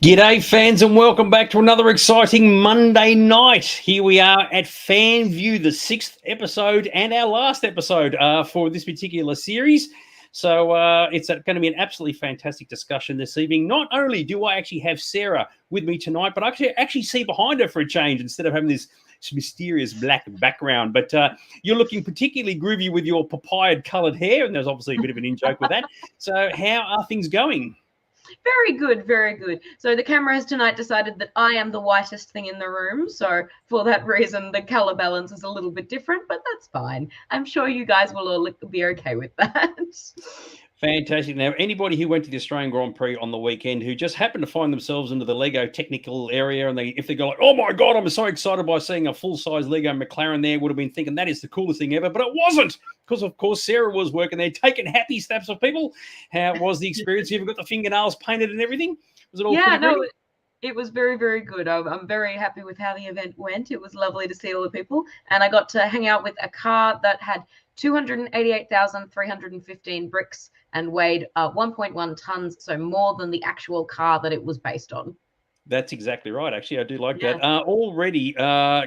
G'day, fans, and welcome back to another exciting Monday night. Here we are at Fan View, the 6th episode and our last episode for this particular series. So it's going to be an absolutely fantastic discussion this evening. Not only do I actually have Sarah with me tonight, but I actually see behind her for a change instead of having this mysterious black background. But you're looking particularly groovy with your papaya-coloured hair, and there's obviously a bit of an in-joke with that. So how are things going? Very good, very good. So the camera has tonight decided that I am the whitest thing in the room. So for that reason, the color balance is a little bit different, but that's fine. I'm sure you guys will all be okay with that. Fantastic. Now, anybody who went to the Australian Grand Prix on the weekend who just happened to find themselves into the Lego technical area, and if they go like, oh my God, I'm so excited by seeing a full-size Lego McLaren there, would have been thinking that is the coolest thing ever, but it wasn't, because of course Sarah was working there taking happy snaps of people. How was the experience? You ever got the fingernails painted and everything? Was it all no, it was very, very good. I'm very happy with how the event went. It was lovely to see all the people, and I got to hang out with a car that had 288,315 bricks and weighed 1.1 tons, so more than the actual car that it was based on. That's exactly right. Actually, I do like that. Already,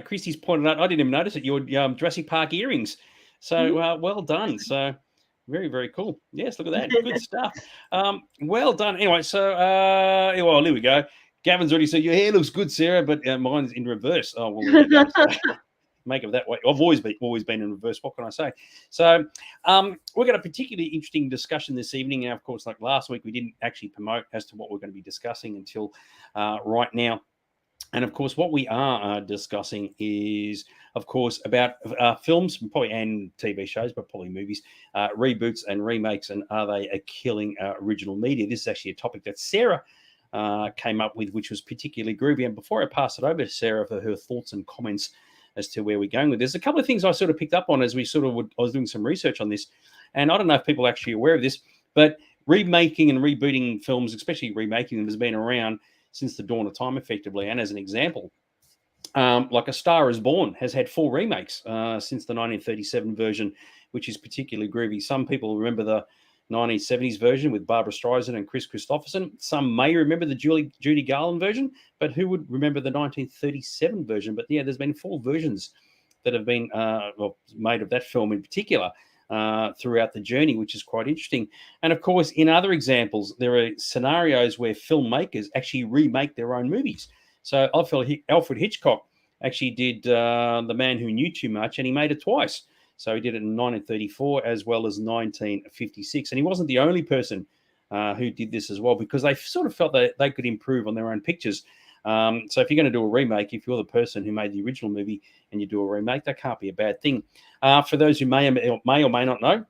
Christy's pointed out, I didn't even notice it, your Jurassic Park earrings. So well done. So very, very cool. Yes, look at that. Good stuff. Well done. Anyway, so, well, here we go. Gavin's already said, your hair looks good, Sarah, but mine's in reverse. Oh, well, make it that way. I've always been in reverse. What can I say? So we've got a particularly interesting discussion this evening. Now, of course, like last week, we didn't actually promote as to what we're going to be discussing until right now. And of course, what we are discussing is, of course, about films, probably and TV shows, but probably movies, reboots and remakes, and are they killing original media? This is actually a topic that Sarah came up with, which was particularly groovy. And before I pass it over to Sarah for her thoughts and comments as to where we're going with this, a couple of things I sort of picked up on as we sort of I was doing some research on this, and I don't know if people are actually aware of this, but remaking and rebooting films, especially remaking them, has been around since the dawn of time, effectively. And as an example, like A Star Is Born has had 4 remakes since the 1937 version, which is particularly groovy. Some people remember the 1970s version with Barbara Streisand and Chris Christopherson. Some may remember the Judy Garland version, but who would remember the 1937 version? But yeah, there's been 4 versions that have been made of that film in particular throughout the journey, which is quite interesting. And of course, in other examples, there are scenarios where filmmakers actually remake their own movies. So Alfred Hitchcock actually did The Man Who Knew Too Much, and he made it twice. So he did it in 1934 as well as 1956. And he wasn't the only person who did this as well, because they sort of felt that they could improve on their own pictures. So if you're going to do a remake, if you're the person who made the original movie and you do a remake, that can't be a bad thing. For those who may or may not know,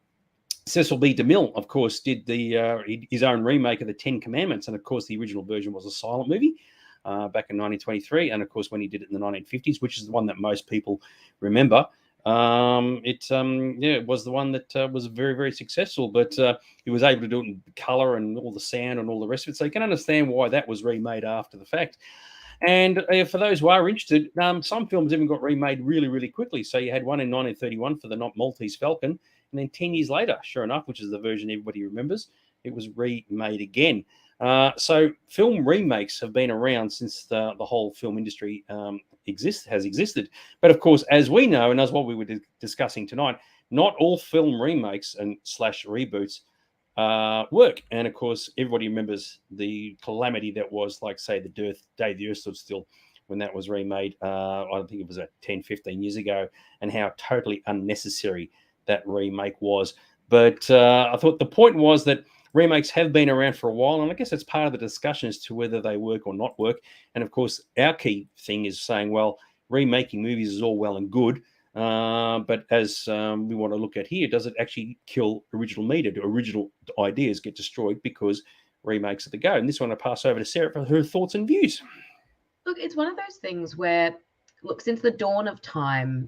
Cecil B. DeMille, of course, did his own remake of the 10 Commandments. And of course, the original version was a silent movie back in 1923. And of course, when he did it in the 1950s, which is the one that most people remember, it was the one that was very, very successful, but he was able to do it in color and all the sound and all the rest of it. So you can understand why that was remade after the fact. And for those who are interested, some films even got remade really, really quickly. So you had one in 1931 for the Maltese Falcon, and then 10 years later, sure enough, which is the version everybody remembers, it was remade again. So film remakes have been around since the whole film industry has existed. But of course, as we know, and as what we were discussing tonight, not all film remakes and / reboots work. And of course, everybody remembers the calamity that was, like, say, the Day the Earth Stood Still, when that was remade. I think it was 10, 15 years ago, and how totally unnecessary that remake was. But I thought the point was that remakes have been around for a while, and I guess that's part of the discussion as to whether they work or not work. And of course, our key thing is saying, well, remaking movies is all well and good, but as we want to look at here, does it actually kill original media? Do original ideas get destroyed because remakes are the go? And this one I pass over to Sarah for her thoughts and views. Look, it's one of those things where, look, since the dawn of time,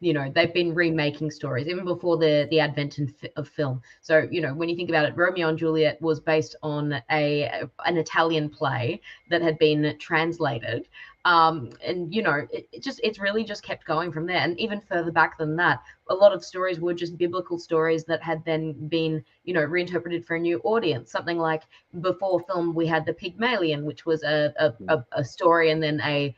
they've been remaking stories, even before the advent of film. So, when you think about it, Romeo and Juliet was based on an Italian play that had been translated. And it's really just kept going from there. And even further back than that, a lot of stories were just biblical stories that had then been reinterpreted for a new audience. Something like, before film, we had the Pygmalion, which was a story, and then there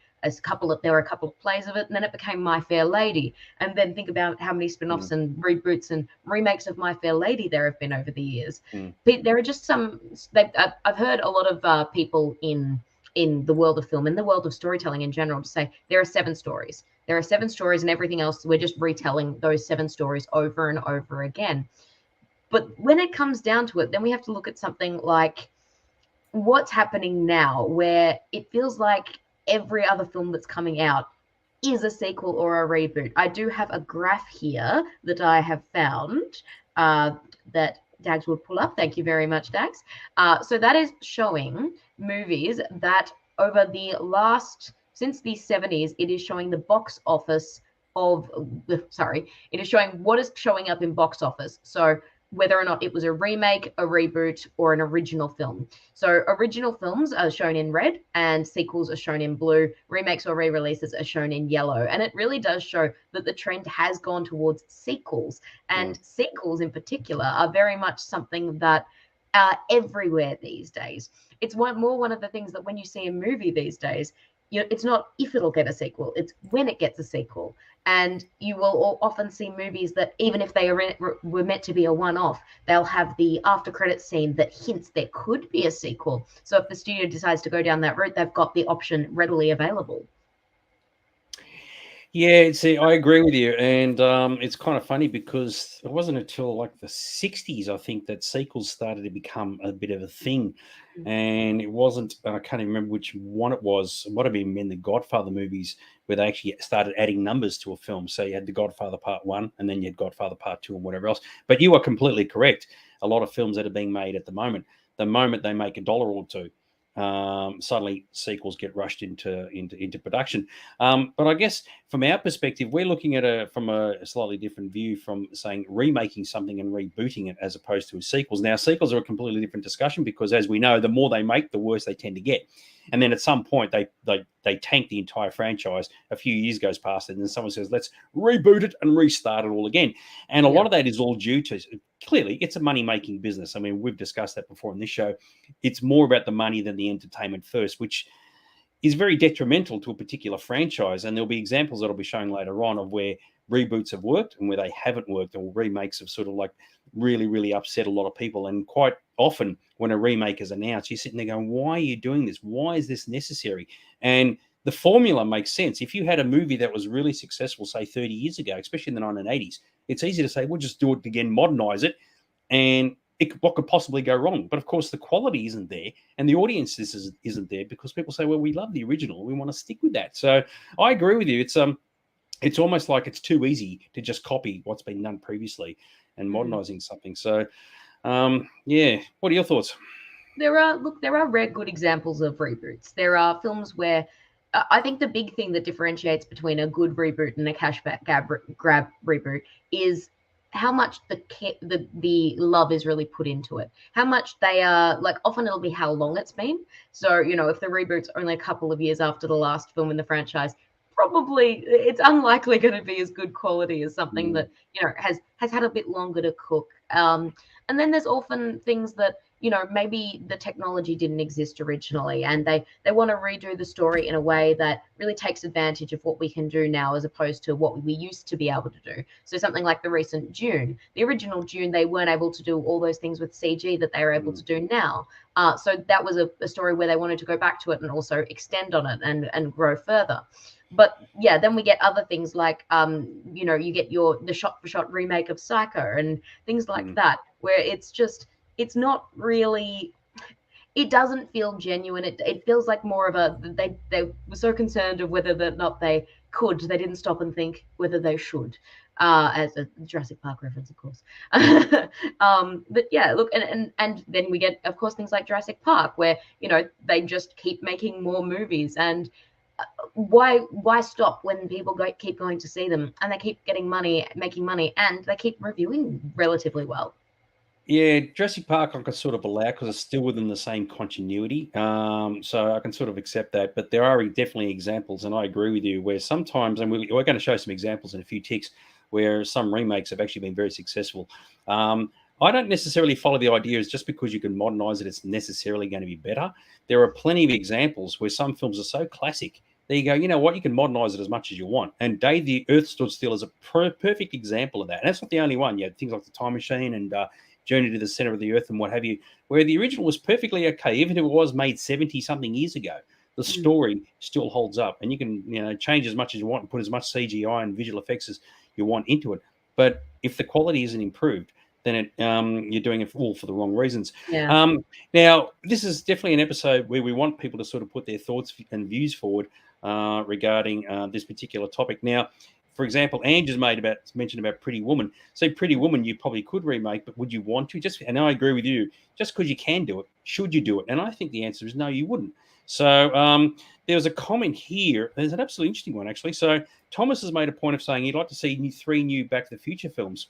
were a couple of plays of it, and then it became My Fair Lady. And then think about how many spin-offs and reboots and remakes of My Fair Lady there have been over the years. There are just I've heard a lot of people in the world of film, in the world of storytelling in general, to say there are 7 stories. There are 7 stories, and everything else, we're just retelling those 7 stories over and over again. But when it comes down to it, then we have to look at something like what's happening now, where it feels like every other film that's coming out is a sequel or a reboot. I do have a graph here that I have found that Dags would pull up. Thank you very much, Dags. So that is showing movies that over the since the 70s, it is showing the box office it is showing what is showing up in box office. So whether or not it was a remake, a reboot, or an original film. So original films are shown in red, and sequels are shown in blue. Remakes or re-releases are shown in yellow. And it really does show that the trend has gone towards sequels. And sequels in particular are very much something that are everywhere these days. It's more one of the things that when you see a movie these days, it's not if it'll get a sequel, it's when it gets a sequel. And you will often see movies that, even if they were meant to be a one-off, they'll have the after credits scene that hints there could be a sequel. So if the studio decides to go down that route, they've got the option readily available. Yeah, see, I agree with you, and it's kind of funny because it wasn't until like the 60s, I think, that sequels started to become a bit of a thing. And it wasn't, I can't even remember which one it was. It might have been in the Godfather movies where they actually started adding numbers to a film. So you had the Godfather Part 1, and then you had Godfather Part 2 and whatever else. But you are completely correct. A lot of films that are being made at the moment they make $1 or $2, suddenly sequels get rushed into production. But I guess from our perspective, we're looking at from a slightly different view, from saying remaking something and rebooting it as opposed to sequels. Now, sequels are a completely different discussion because, as we know, the more they make, the worse they tend to get. And then at some point, they tank the entire franchise. A few years goes past it, and then someone says, let's reboot it and restart it all again. And a lot of that is all due to, clearly, it's a money-making business. I mean, we've discussed that before in this show. It's more about the money than the entertainment first, which is very detrimental to a particular franchise. And there'll be examples that'll be shown later on of where reboots have worked and where they haven't worked, or remakes have sort of like really, really upset a lot of people. And quite often when a remake is announced, you're sitting there going, why are you doing this? Why is this necessary? And the formula makes sense. If you had a movie that was really successful, say 30 years ago, especially in the 1980s, it's easy to say, we'll just do it again, modernize it, and what could possibly go wrong? But of course, the quality isn't there, and the audience isn't there because people say, well, we love the original, we want to stick with that. So I agree with you. It's almost like it's too easy to just copy what's been done previously and modernizing something. So, yeah, what are your thoughts? There are rare good examples of reboots. There are films where I think the big thing that differentiates between a good reboot and a cashback grab reboot is how much the love is really put into it. How much they are, like, often it'll be how long it's been. So, if the reboot's only a couple of years after the last film in the franchise, probably it's unlikely going to be as good quality as something that has had a bit longer to cook. And then there's often things that maybe the technology didn't exist originally, and they want to redo the story in a way that really takes advantage of what we can do now as opposed to what we used to be able to do. So something like the recent Dune, the original Dune, they weren't able to do all those things with CG that they are able to do now. So that was a story where they wanted to go back to it and also extend on it and grow further. But yeah, then we get other things like, you get the shot-for-shot remake of Psycho and things like that, where it's not really, it doesn't feel genuine. It feels like more of they were so concerned of whether or not they didn't stop and think whether they should, as a Jurassic Park reference, of course. But yeah, look, and then we get, of course, things like Jurassic Park, where, they just keep making more movies. And why stop when people keep going to see them and they keep getting money, making money, and they keep reviewing relatively well? Yeah, Jurassic Park I can sort of allow because it's still within the same continuity. So I can sort of accept that. But there are definitely examples, and I agree with you, where sometimes, and we're going to show some examples in a few ticks, where some remakes have actually been very successful. I don't necessarily follow the idea as just because you can modernize it, it's necessarily going to be better. There are plenty of examples where some films are so classic. There you go. You know what? You can modernize it as much as you want. And Day the Earth Stood Still is a perfect example of that. And that's not the only one. You had things like The Time Machine and Journey to the Center of the Earth and what have you, where the original was perfectly okay, even if it was made 70 something years ago. The story still holds up, and you can change as much as you want and put as much CGI and visual effects as you want into it. But if the quality isn't improved, then you're doing it all for the wrong reasons. Yeah. Now, this is definitely an episode where we want people to sort of put their thoughts and views forward regarding this particular topic. Now, for example, Andrew's mentioned about Pretty Woman. So Pretty Woman, you probably could remake, but would you want to? And I agree with you. Just because you can do it, should you do it? And I think the answer is no, you wouldn't. So there was a comment here. There's an absolutely interesting one, actually. So Thomas has made a point of saying he'd like to see 3 new Back to the Future films,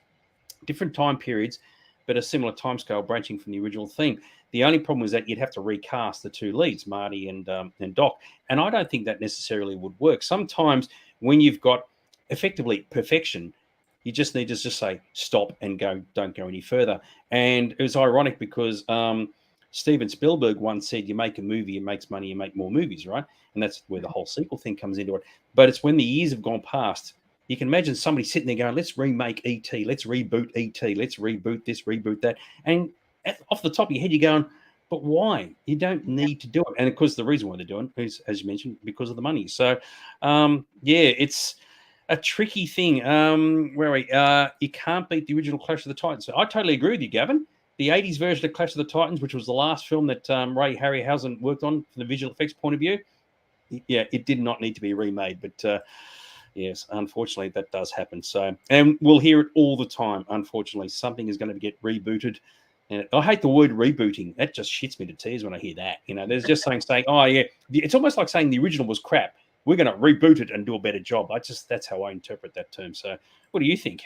different time periods, but a similar timescale branching from the original theme. The only problem is that you'd have to recast the 2 leads, Marty and Doc. And I don't think that necessarily would work. Sometimes when you've got effectively perfection, you just need to just say stop and don't go any further. And it was ironic because Steven Spielberg once said, you make a movie, it makes money, you make more movies, right? And that's where the whole sequel thing comes into it. But it's when the years have gone past, you can imagine somebody sitting there going, let's remake E.T., let's reboot E.T., let's reboot this, reboot that. And off the top of your head, you're going, but why? You don't need to do it. And of course, the reason why they're doing it is, as you mentioned, because of the money. So, it's a tricky thing. Where are we? You can't beat the original Clash of the Titans. So I totally agree with you, Gavin. The 80s version of Clash of the Titans, which was the last film that Ray Harryhausen worked on from the visual effects point of view, yeah, it did not need to be remade. But yes, unfortunately, that does happen. So, and we'll hear it all the time. Unfortunately, something is going to get rebooted. And I hate the word rebooting. That just shits me to tears when I hear that. There's just saying, oh yeah, it's almost like saying the original was crap. We're going to reboot it and do a better job. That's how I interpret that term. So, what do you think?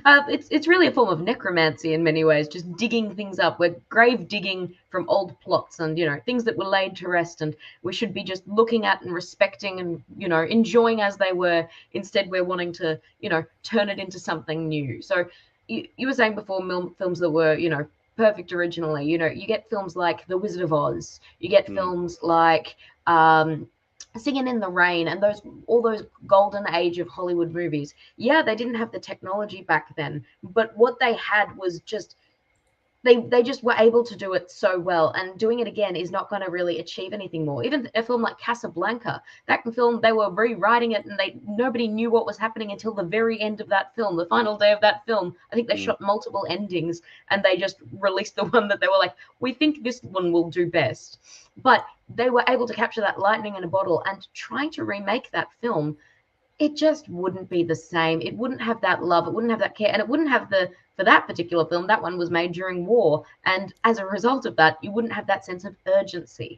It's really a form of necromancy in many ways, just digging things up. We're grave digging from old plots and things that were laid to rest, and we should be just looking at and respecting and enjoying as they were. Instead, we're wanting to turn it into something new. So you were saying before, films that were perfect originally. You get films like The Wizard of Oz. You get films like Singing in the Rain, and all those golden age of Hollywood movies. Yeah, they didn't have the technology back then, but what they had was just they just were able to do it so well, and doing it again is not going to really achieve anything more. Even a film like Casablanca, that film, they were rewriting it, and nobody knew what was happening until the very end of that film, the final day of that film. I think they shot multiple endings, and they just released the one that they were like, we think this one will do best. But they were able to capture that lightning in a bottle, and trying to remake that film, it just wouldn't be the same. It wouldn't have that love. It wouldn't have that care. And it wouldn't have for that particular film, that one was made during war. And as a result of that, you wouldn't have that sense of urgency.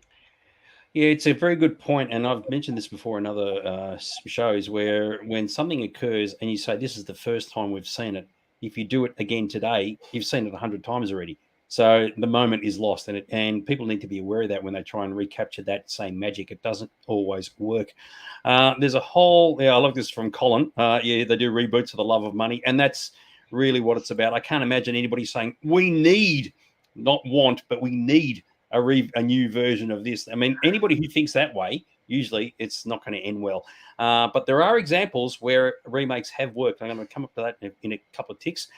Yeah, it's a very good point. And I've mentioned this before in other shows where when something occurs and you say, this is the first time we've seen it, if you do it again today, you've seen it 100 times already. So the moment is lost, and people need to be aware of that when they try and recapture that same magic. It doesn't always work. There's a whole, I love this from Colin. They do reboots for the love of money, and that's really what it's about. I can't imagine anybody saying we need, not want, but we need a new version of this. I mean, anybody who thinks that way, usually it's not going to end well. But there are examples where remakes have worked. I'm going to come up to that in a couple of ticks.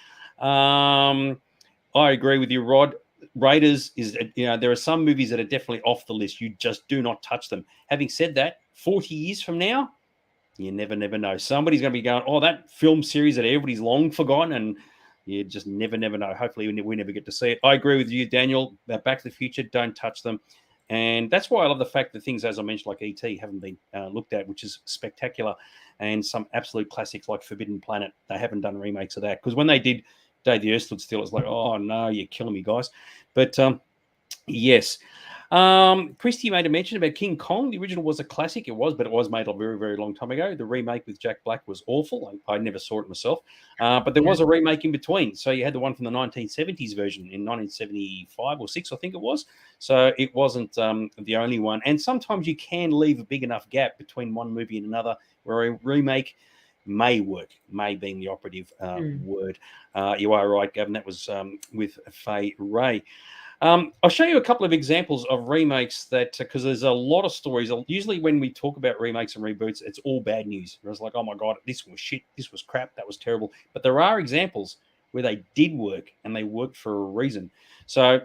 I agree with you, Rod. Raiders is, there are some movies that are definitely off the list. You just do not touch them. Having said that, 40 years from now, you never know. Somebody's going to be going, oh, that film series that everybody's long forgotten, and you just never know. Hopefully we never get to see it. I agree with you, Daniel. Back to the Future, don't touch them. And that's why I love the fact that things, as I mentioned, like E.T. haven't been looked at, which is spectacular. And some absolute classics like Forbidden Planet, they haven't done remakes of that. Because when they did Day the Earth Stood Still, it's like, oh, no, you're killing me, guys. But, yes. Christy made a mention about King Kong. The original was a classic. It was, but it was made a very, very long time ago. The remake with Jack Black was awful. I never saw it myself. But there was a remake in between. So you had the one from the 1970s version in 1975 or 6, I think it was. So it wasn't the only one. And sometimes you can leave a big enough gap between one movie and another where a remake may work, may being the operative word. You are right, Gavin. That was with Faye Ray. I'll show you a couple of examples of remakes that, because there's a lot of stories. Usually when we talk about remakes and reboots, it's all bad news. It's like, oh my God, this was shit. This was crap. That was terrible. But there are examples where they did work and they worked for a reason. So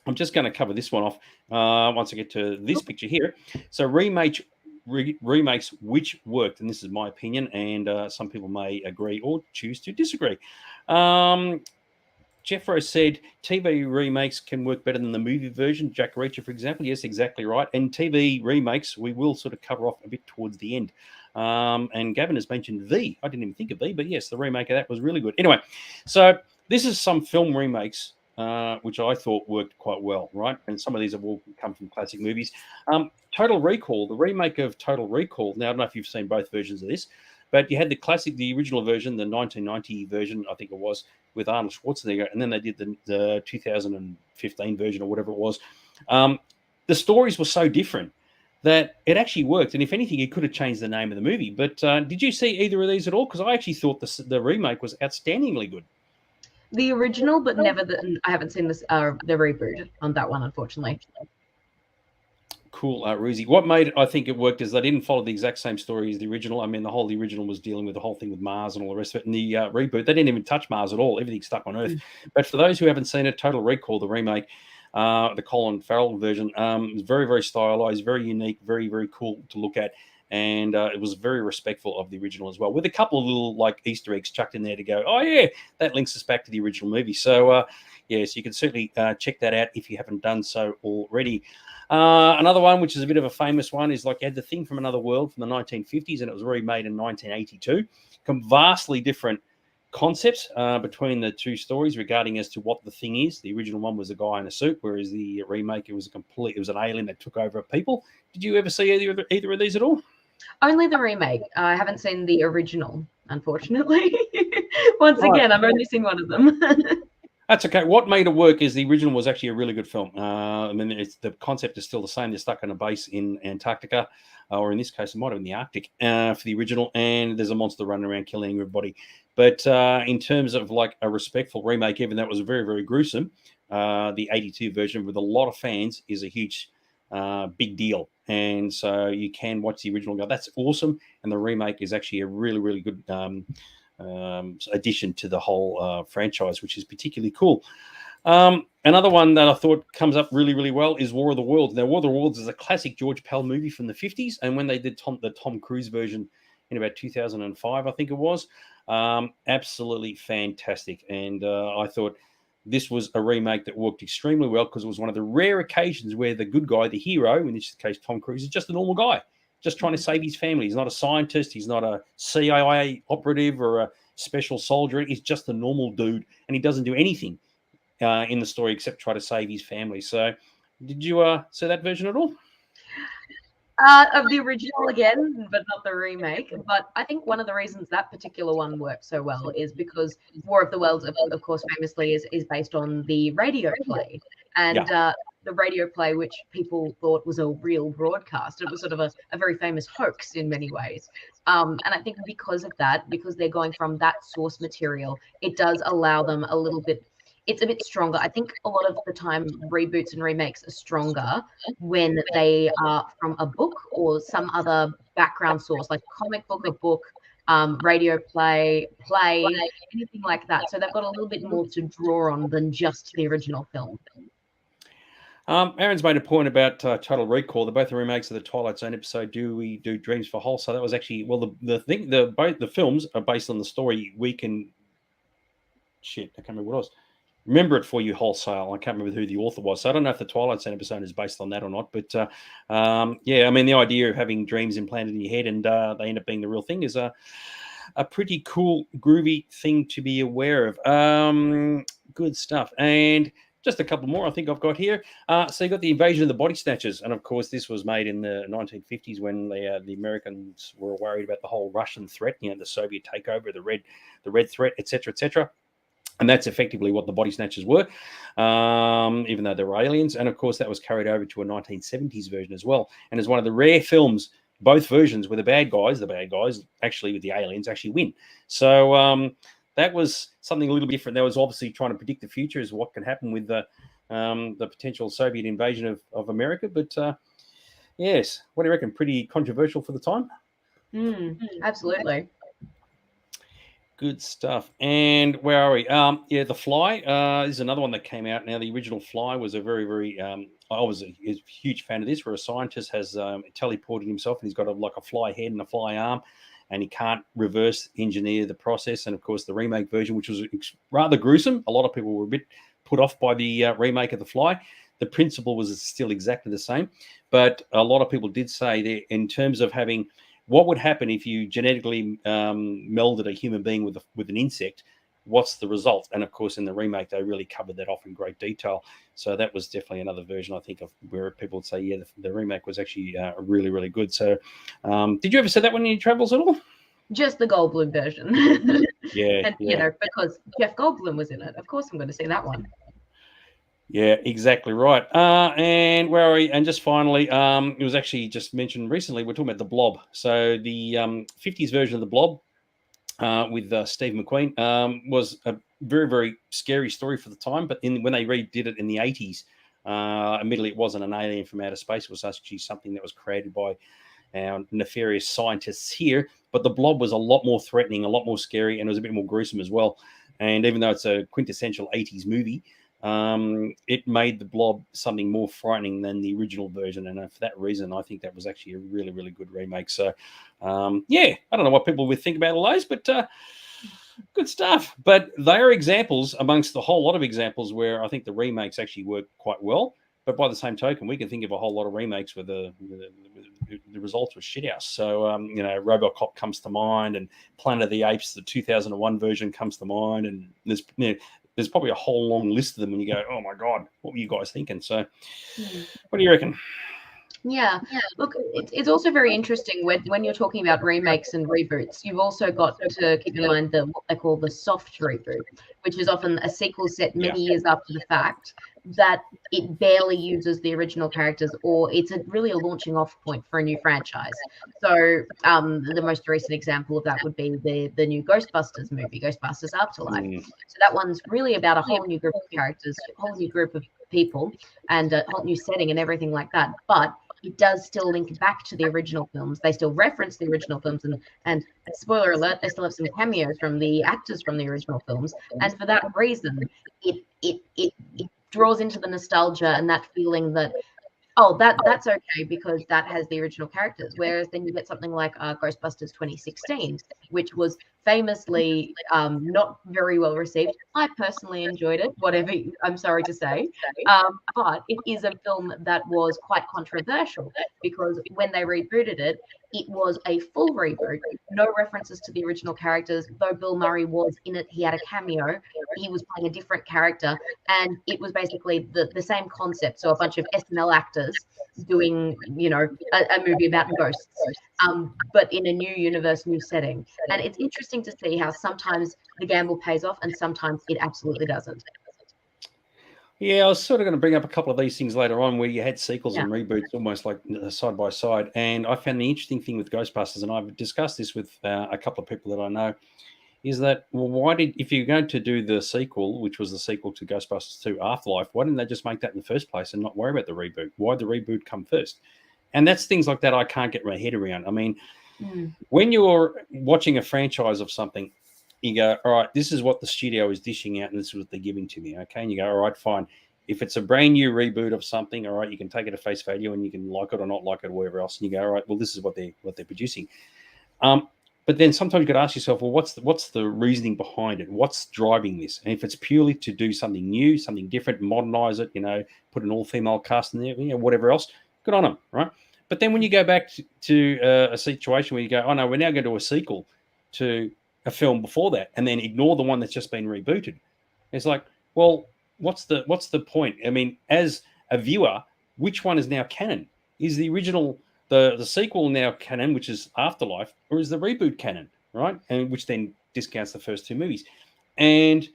I'm just going to cover this one off once I get to this picture here. So remakes which worked, and this is my opinion, and some people may agree or choose to disagree. Jeffro said TV remakes can work better than the movie version. Jack Reacher, for example. Yes, exactly right. And TV remakes, we will sort of cover off a bit towards the end. And Gavin has mentioned V. I didn't even think of V, but yes, the remake of that was really good. Anyway, so this is some film remakes, which I thought worked quite well, right? And some of these have all come from classic movies. Total Recall, the remake of Total Recall. Now, I don't know if you've seen both versions of this, but you had the original version, the 1990 version, I think it was, with Arnold Schwarzenegger, and then they did the 2015 version or whatever it was. The stories were so different that it actually worked. And if anything, it could have changed the name of the movie. But did you see either of these at all? Because I actually thought the remake was outstandingly good. The original, but never I haven't seen this the reboot on that one, unfortunately. Cool, Ruzi. What made it, I think it worked, is they didn't follow the exact same story as the original. I mean, the original was dealing with the whole thing with Mars and all the rest of it. And the reboot, they didn't even touch Mars at all. Everything's stuck on Earth. But for those who haven't seen it, Total Recall, the remake, the Colin Farrell version, is very, very stylized, very unique, very, very cool to look at. And it was very respectful of the original as well, with a couple of little like Easter eggs chucked in there to go, oh yeah, that links us back to the original movie. So yes, you can certainly check that out if you haven't done so already. Another one, which is a bit of a famous one, is like you had The Thing from Another World from the 1950s, and it was remade in 1982. Vastly different concepts between the two stories regarding as to what the thing is. The original one was a guy in a suit, whereas the remake, it was an alien that took over people. Did you ever see either of these at all? Only the remake. I haven't seen the original, unfortunately. Once again, I've only seen one of them. That's okay. What made it work is the original was actually a really good film. I mean, the concept is still the same. They're stuck on a base in Antarctica, or in this case, it might have been the Arctic for the original, and there's a monster running around killing everybody. But in terms of like a respectful remake, even though it was very, very gruesome, the 82 version with a lot of fans is a huge, big deal. And so you can watch the original and go, that's awesome. And the remake is actually a really, really good addition to the whole franchise, which is particularly cool. Another one that I thought comes up really, really well is War of the Worlds. Now, War of the Worlds is a classic George Pell movie from the 50s. And when they did the Tom Cruise version in about 2005, I think it was, absolutely fantastic. And I thought this was a remake that worked extremely well because it was one of the rare occasions where the good guy, the hero, in this case Tom Cruise, is just a normal guy, just trying to save his family. He's not a scientist. He's not a CIA operative or a special soldier. He's just a normal dude, and he doesn't do anything in the story except try to save his family. So did you see that version at all? Of the original again, but not the remake. But I think one of the reasons that particular one worked so well is because War of the Worlds, of course, famously is based on the radio play. And the radio play, which people thought was a real broadcast. It was sort of a very famous hoax in many ways. And I think because of that, because they're going from that source material, it does allow them a little bit, it's a bit stronger. I think a lot of the time reboots and remakes are stronger when they are from a book or some other background source, like a comic book, a book, radio play, anything like that. So they've got a little bit more to draw on than just the original film. Aaron's made a point about Total Recall. They're both the remakes of the Twilight Zone episode. Do we do Dreams for Whole? So that was actually, well, both the films are based on the story. I can't remember what it was. Remember It For You Wholesale. I can't remember who the author was. So I don't know if the Twilight Zone episode is based on that or not. But I mean, the idea of having dreams implanted in your head and they end up being the real thing is a pretty cool, groovy thing to be aware of. Good stuff. And just a couple more I think I've got here. So you got the Invasion of the Body Snatchers, and of course this was made in the 1950s when the Americans were worried about the whole Russian threat, the Soviet takeover, the red threat, etc. And that's effectively what the Body Snatchers were, even though they were aliens. And of course that was carried over to a 1970s version as well, and it's one of the rare films, both versions, where the bad guys actually with the aliens actually win. So that was something a little different. That was obviously trying to predict the future as what could happen with the potential Soviet invasion of America. But yes, what do you reckon? Pretty controversial for the time? Absolutely. Good stuff. And where are we? The Fly is another one that came out. Now, the original Fly was a very, very... I was a huge fan of this, where a scientist has teleported himself, and he's got a fly head and a fly arm, and he can't reverse engineer the process. And, of course, the remake version, which was rather gruesome. A lot of people were a bit put off by the remake of The Fly. The principle was still exactly the same. But a lot of people did say that in terms of having... what would happen if you genetically melded a human being with an insect? What's the result? And of course, in the remake, they really covered that off in great detail. So that was definitely another version, I think, of where people would say, yeah, the remake was actually really, really good. So did you ever see that one in your travels at all? Just the Goldblum version. Yeah. And, because Jeff Goldblum was in it. Of course, I'm going to see that one. Yeah, exactly right. And where are we? And just finally, it was actually just mentioned recently, we're talking about The Blob. So the 50s version of The Blob with Steve McQueen was a very, very scary story for the time. But when they redid it in the 80s, admittedly, it wasn't an alien from outer space. It was actually something that was created by our nefarious scientists here. But The Blob was a lot more threatening, a lot more scary, and it was a bit more gruesome as well. And even though it's a quintessential 80s movie, it made The Blob something more frightening than the original version, and for that reason, I think that was actually a really, really good remake. So, I don't know what people would think about all those, but good stuff. But they are examples amongst a whole lot of examples where I think the remakes actually work quite well. But by the same token, we can think of a whole lot of remakes where the results were shithouse. So, RoboCop comes to mind, and Planet of the Apes, the 2001 version, comes to mind, and there's probably a whole long list of them, and you go, oh my God, what were you guys thinking? So what do you reckon? Yeah. Look, it's also very interesting when you're talking about remakes and reboots. You've also got to keep in mind what they call the soft reboot, which is often a sequel set many years after the fact that it barely uses the original characters, or it's really a launching off point for a new franchise. So the most recent example of that would be the new Ghostbusters movie, Ghostbusters Afterlife. So that one's really about a whole new group of characters, a whole new group of people, and a whole new setting and everything like that. But it does still link back to the original films. They still reference the original films, and spoiler alert, they still have some cameos from the actors from the original films. And for that reason, it draws into the nostalgia and that feeling that, oh, that's okay because that has the original characters. Whereas then you get something like Ghostbusters 2016, which was famously not very well received. I personally enjoyed it, whatever I'm sorry to say. But it is a film that was quite controversial because when they rebooted it, it was a full reboot, no references to the original characters. Though Bill Murray was in it, he had a cameo. He was playing a different character, and it was basically the same concept. So a bunch of SNL actors doing, a movie about ghosts, but in a new universe, new setting. And it's interesting to see how sometimes the gamble pays off and sometimes it absolutely doesn't. Yeah, I was sort of going to bring up a couple of these things later on where you had sequels and reboots almost like side by side. And I found the interesting thing with Ghostbusters, and I've discussed this with a couple of people that I know, is that, well, if you're going to do the sequel, which was the sequel to Ghostbusters 2 Afterlife, why didn't they just make that in the first place and not worry about the reboot? Why'd the reboot come first? And that's things like that I can't get my head around. I mean, when you're watching a franchise of something, you go, all right, this is what the studio is dishing out and this is what they're giving to me, okay? And you go, all right, fine. If it's a brand new reboot of something, all right, you can take it at face value and you can like it or not like it or whatever else. And you go, all right, well, this is what they're producing. But then sometimes you got to ask yourself, well, what's the reasoning behind it? What's driving this? And if it's purely to do something new, something different, modernize it, put an all-female cast in there, whatever else, good on them, right? But then when you go back to a situation where you go, oh, no, we're now going to do a sequel to a film before that and then ignore the one that's just been rebooted. It's like, well, what's the point? I mean, as a viewer, which one is now canon? Is the original the sequel now canon, which is Afterlife, or is the reboot canon, right? And which then discounts the first two movies. And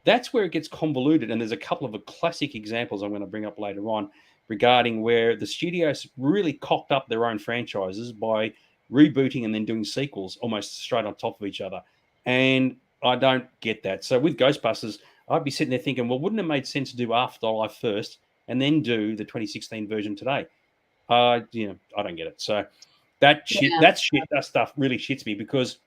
that's where it gets convoluted. And there's a couple of classic examples I'm going to bring up later on regarding where the studios really cocked up their own franchises by rebooting and then doing sequels almost straight on top of each other. And I don't get that. So with Ghostbusters, I'd be sitting there thinking, well, wouldn't it make sense to do Afterlife first and then do the 2016 version today? I don't get it. So that stuff really shits me because,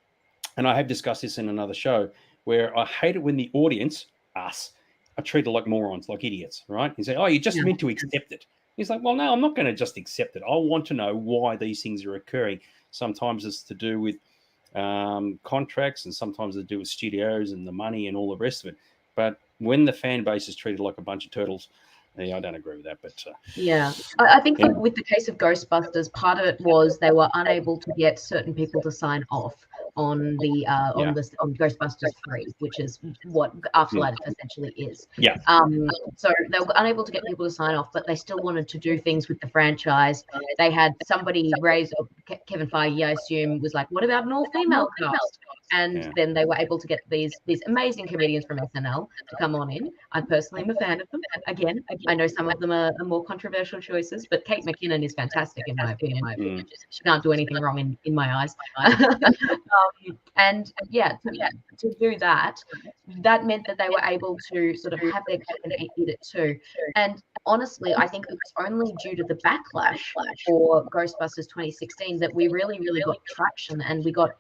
and I have discussed this in another show, where I hate it when the audience, us, are treated like morons, like idiots, right? You say, oh, you're just meant to accept it. He's like, well, no, I'm not going to just accept it. I want to know why these things are occurring. Sometimes it's to do with contracts, and sometimes it's to do with studios and the money and all the rest of it. But when the fan base is treated like a bunch of turtles, I don't agree with that. But I think that with the case of Ghostbusters, part of it was they were unable to get certain people to sign off on the on Ghostbusters 3, which is what Afterlife essentially is. Yeah. So they were unable to get people to sign off, but they still wanted to do things with the franchise. They had somebody raise, Kevin Feige, I assume, was like, "What about an all-female cast?" And then they were able to get these amazing comedians from SNL to come on in. I personally am a fan of them. Again, I know some of them are more controversial choices, but Kate McKinnon is fantastic in my opinion. She can't do anything wrong in my eyes. And to do that meant that they were able to sort of have their cake and eat it too. And honestly, I think it was only due to the backlash for Ghostbusters 2016 that we really got traction and we got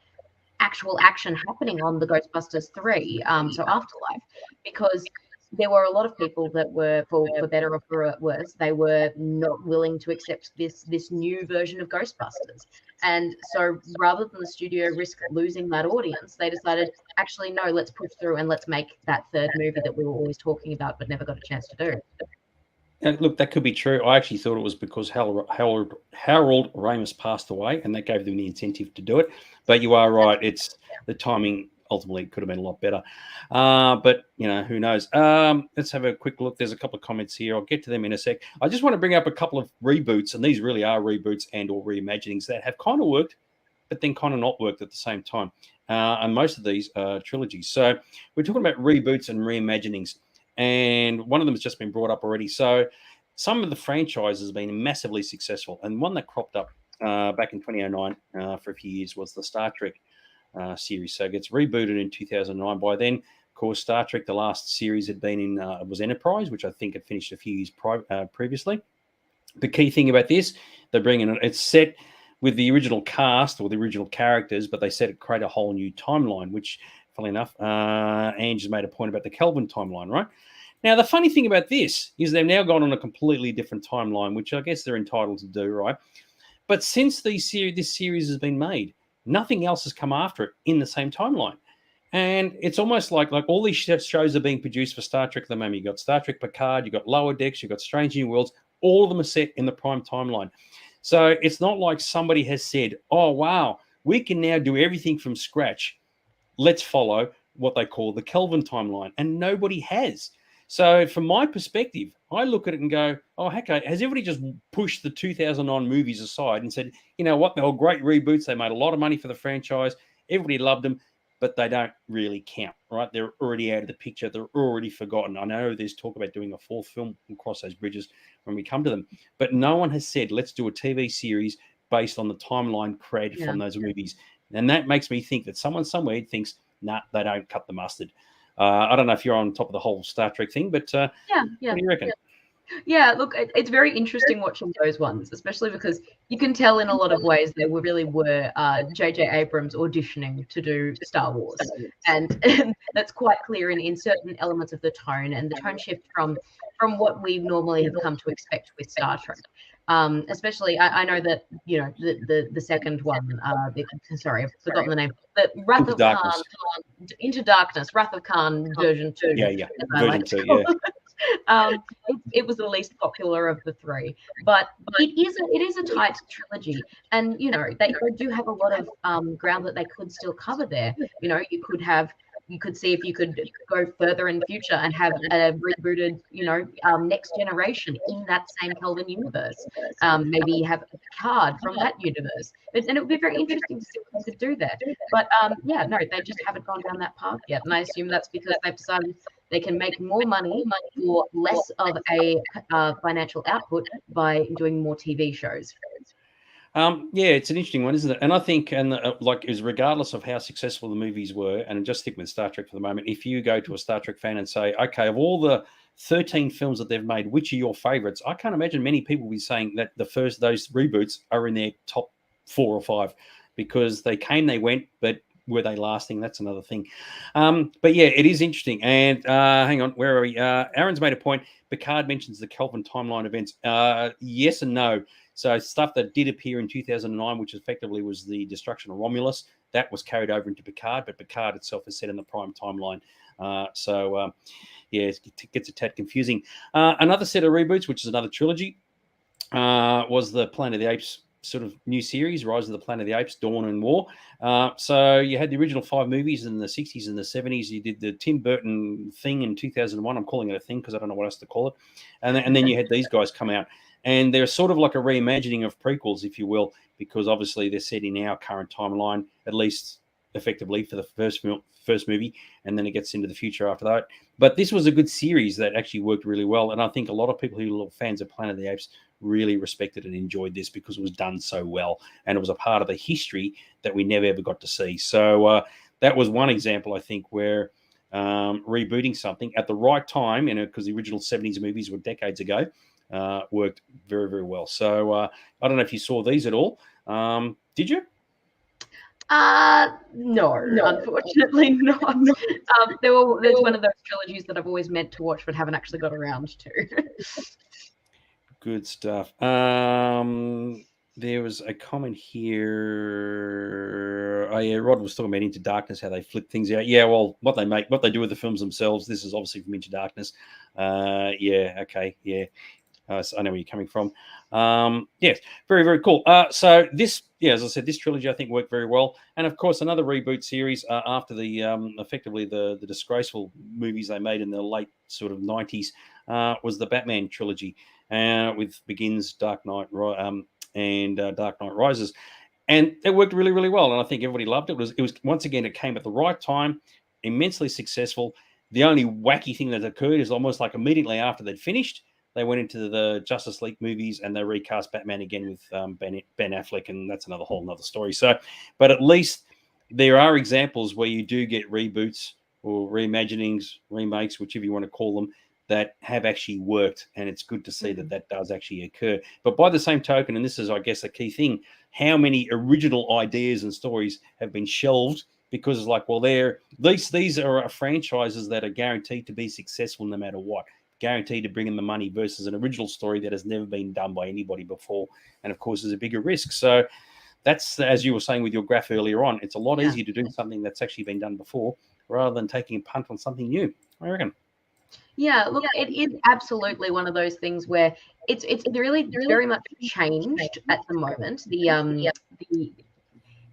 actual action happening on the Ghostbusters 3, so Afterlife, because there were a lot of people that were, for better or for worse, they were not willing to accept this new version of Ghostbusters. And so rather than the studio risk losing that audience, they decided, actually, no, let's push through and let's make that third movie that we were always talking about but never got a chance to do. And look, that could be true. I actually thought it was because Harold Ramis passed away, and that gave them the incentive to do it. But you are right; it's the timing ultimately could have been a lot better. But who knows? Let's have a quick look. There's a couple of comments here. I'll get to them in a sec. I just want to bring up a couple of reboots, and these really are reboots and or reimaginings that have kind of worked, but then kind of not worked at the same time. And most of these are trilogies. So we're talking about reboots and reimaginings. And one of them has just been brought up already. So some of the franchises have been massively successful. And one that cropped up back in 2009 for a few years was the Star Trek series. So it gets rebooted in 2009. By then, of course, Star Trek, the last series had been in, was Enterprise, which I think had finished a few years previously. The key thing about this, they're bringing it, it's set with the original cast or the original characters, but they set it create a whole new timeline, which, funnily enough, Angie's made a point about the Kelvin timeline, right? Now, the funny thing about this is they've now gone on a completely different timeline, which I guess they're entitled to do, right? But since this series has been made, nothing else has come after it in the same timeline. And it's almost like all these shows are being produced for Star Trek at the moment. You've got Star Trek Picard, you've got Lower Decks, you've got Strange New Worlds. All of them are set in the prime timeline. So it's not like somebody has said, oh, wow, we can now do everything from scratch. Let's follow what they call the Kelvin timeline. And nobody has. So from my perspective, I look at it and go, oh, heck, has everybody just pushed the 2009 movies aside and said, you know what, they were great reboots. They made a lot of money for the franchise. Everybody loved them, but they don't really count, right? They're already out of the picture. They're already forgotten. I know there's talk about doing a fourth film and cross those bridges when we come to them, but no one has said, let's do a TV series based on the timeline created from those movies. And that makes me think that someone somewhere thinks, nah, they don't cut the mustard. I don't know if you're on top of the whole Star Trek thing, but what do you reckon? Yeah, look, it's very interesting watching those ones, especially because you can tell in a lot of ways they really were J.J. Abrams auditioning to do Star Wars. And that's quite clear in certain elements of the tone and the tone shift from what we normally have come to expect with Star Trek. Especially, I know that, the second one, sorry, I've forgotten the name, the Wrath of Khan, Into Darkness, Wrath of Khan version 2. Yeah, version 2, yeah. It was the least popular of the three, but it is a tight trilogy, and they do have a lot of ground that they could still cover there. You could have you could see if you could go further in the future and have a rebooted, next generation in that same Kelvin universe. Maybe have a card from that universe. And it would be very interesting to see if they could do that. But yeah, no, they just haven't gone down that path yet. And I assume that's because they've decided they can make more money for less of a financial output by doing more TV shows. Yeah, it's an interesting one, isn't it? And I think, like, is regardless of how successful the movies were, and just stick with Star Trek for the moment, if you go to a Star Trek fan and say, okay, of all the 13 films that they've made, which are your favorites? I can't imagine many people will be saying that those reboots are in their top 4 or 5, because they came, they went, but were they lasting? That's another thing. But yeah, it is interesting. And hang on, where are we? Aaron's made a point. Picard mentions the Kelvin timeline events. Yes and no. So stuff that did appear in 2009, which effectively was the destruction of Romulus, that was carried over into Picard, but Picard itself is set in the prime timeline. Yeah, it gets a tad confusing. Another set of reboots, which is another trilogy, was the Planet of the Apes sort of new series, Rise of the Planet of the Apes, Dawn and War. So you had the original 5 movies in the 60s and the 70s. You did the Tim Burton thing in 2001. I'm calling it a thing because I don't know what else to call it. And then you had these guys come out. And they're sort of like a reimagining of prequels, if you will, because obviously they're set in our current timeline, at least effectively for the first movie, and then it gets into the future after that. But this was a good series that actually worked really well. And I think a lot of people who are fans of Planet of the Apes really respected and enjoyed this because it was done so well. And it was a part of the history that we never ever got to see. So that was one example, I think, where rebooting something at the right time, because the original 70s movies were decades ago, worked very, very well. So I don't know if you saw these at all. Did you? No, unfortunately not. There's one of those trilogies that I've always meant to watch but haven't actually got around to. Good stuff. There was a comment here. Oh yeah, Rod was talking about Into Darkness, how they flip things out. Yeah, well, what they do with the films themselves. This is obviously from Into Darkness. Yeah, okay, yeah. So I know where you're coming from. Yes, very, very cool. So this, as I said, this trilogy I think worked very well. And of course, another reboot series after the effectively the disgraceful movies they made in the late sort of 90s was the Batman Trilogy, with Begins, Dark Knight, and Dark Knight Rises. And it worked really, really well. And I think everybody loved it. It was once again, it came at the right time, immensely successful. The only wacky thing that occurred is almost like immediately after they'd finished, they went into the Justice League movies and they recast Batman again with Ben Affleck, and that's another whole nother story. So, but at least there are examples where you do get reboots or reimaginings, remakes, whichever you want to call them, that have actually worked, and it's good to see that does actually occur. But by the same token, and this is, I guess, a key thing, how many original ideas and stories have been shelved because it's like, well, these are franchises that are guaranteed to be successful no matter what. Guaranteed to bring in the money versus an original story that has never been done by anybody before. And of course, there's a bigger risk. So that's, as you were saying with your graph earlier on, it's a lot easier to do something that's actually been done before rather than taking a punt on something new, I reckon. Yeah, look, it is absolutely one of those things where it's really very much changed at the moment. The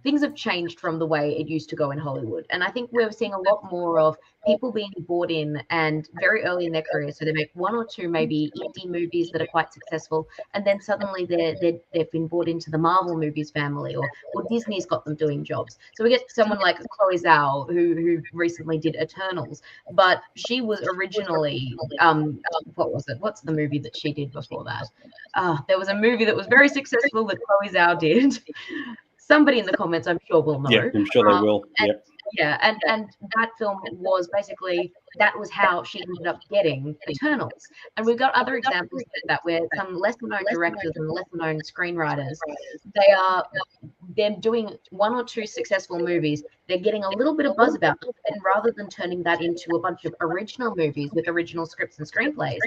things have changed from the way it used to go in Hollywood. And I think we're seeing a lot more of people being brought in and very early in their career. So they make 1 or 2 maybe indie movies that are quite successful. And then suddenly they've been brought into the Marvel movies family, or Disney's got them doing jobs. So we get someone like Chloe Zhao, who recently did Eternals. But she was originally, what was it? What's the movie that she did before that? There was a movie that was very successful that Chloe Zhao did. Somebody in the comments, I'm sure, will know. Yeah, I'm sure they will. Yep. Yeah, and that film was basically, that was how she ended up getting Eternals. And we've got other examples of that where some lesser-known directors and lesser-known screenwriters, they're doing 1 or 2 successful movies. They're getting a little bit of buzz about them, and rather than turning that into a bunch of original movies with original scripts and screenplays,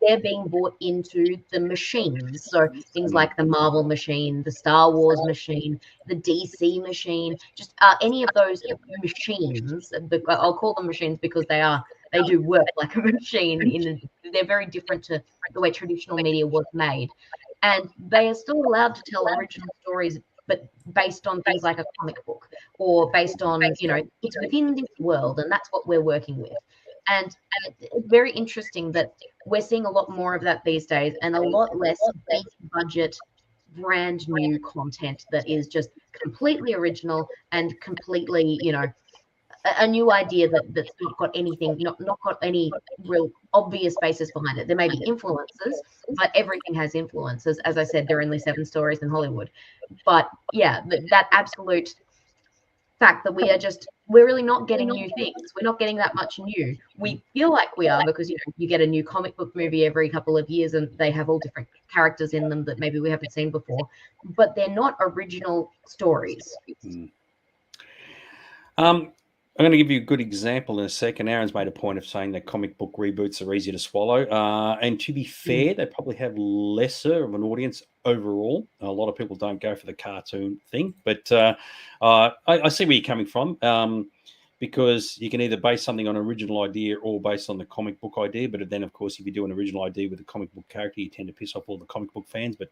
they're being brought into the machines. So things like the Marvel machine, the Star Wars machine, the DC machine, just any of those machines. I'll call them machines because they do work like a machine. They're very different to the way traditional media was made, and they are still allowed to tell original stories but based on things like a comic book, or based on, it's within this world, and that's what we're working with. And it's very interesting that we're seeing a lot more of that these days, and a lot less big budget, brand new content that is just completely original and completely, a new idea that's not got anything, not got any real obvious basis behind it. There may be influences, but everything has influences. As I said, there are only 7 stories in Hollywood. But yeah, that absolute fact that we're really not getting new things. We're not getting that much new. We feel like we are, because you get a new comic book movie every couple of years, and they have all different characters in them that maybe we haven't seen before, but they're not original stories. I'm going to give you a good example in a second. Aaron's made a point of saying that comic book reboots are easier to swallow. And to be fair, they probably have lesser of an audience overall. A lot of people don't go for the cartoon thing. But I see where you're coming from, because you can either base something on an original idea or based on the comic book idea. But then, of course, if you do an original idea with a comic book character, you tend to piss off all the comic book fans. But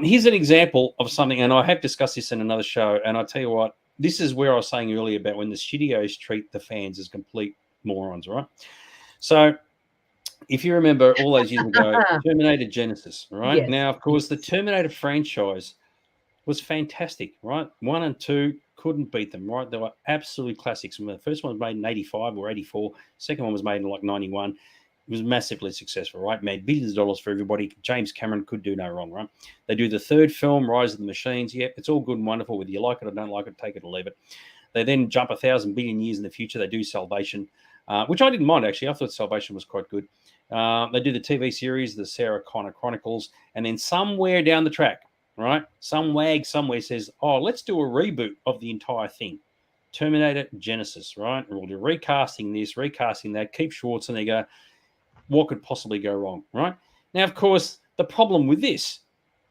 here's an example of something, and I have discussed this in another show, and I'll tell you what, this is where I was saying earlier about when the studios treat the fans as complete morons, right? So if you remember all those years ago, Terminator Genesis, right? Yes. Now, of course, the Terminator franchise was fantastic, right? 1 and 2 couldn't beat them, right? They were absolute classics. The first one was made in 85 or 84. Second one was made in like 91. It was massively successful, right? Made billions of dollars for everybody. James Cameron could do no wrong, right? They do the third film, Rise of the Machines. Yeah, it's all good and wonderful. Whether you like it or don't like it, take it or leave it. They then jump 1,000 billion years in the future. They do Salvation, which I didn't mind, actually. I thought Salvation was quite good. They do the TV series, the Sarah Connor Chronicles. And then somewhere down the track, right, some wag somewhere says, oh, let's do a reboot of the entire thing. Terminator Genesis, right? And we'll do recasting this, recasting that. Keep Schwarzenegger. What could possibly go wrong, right? Now, of course, the problem with this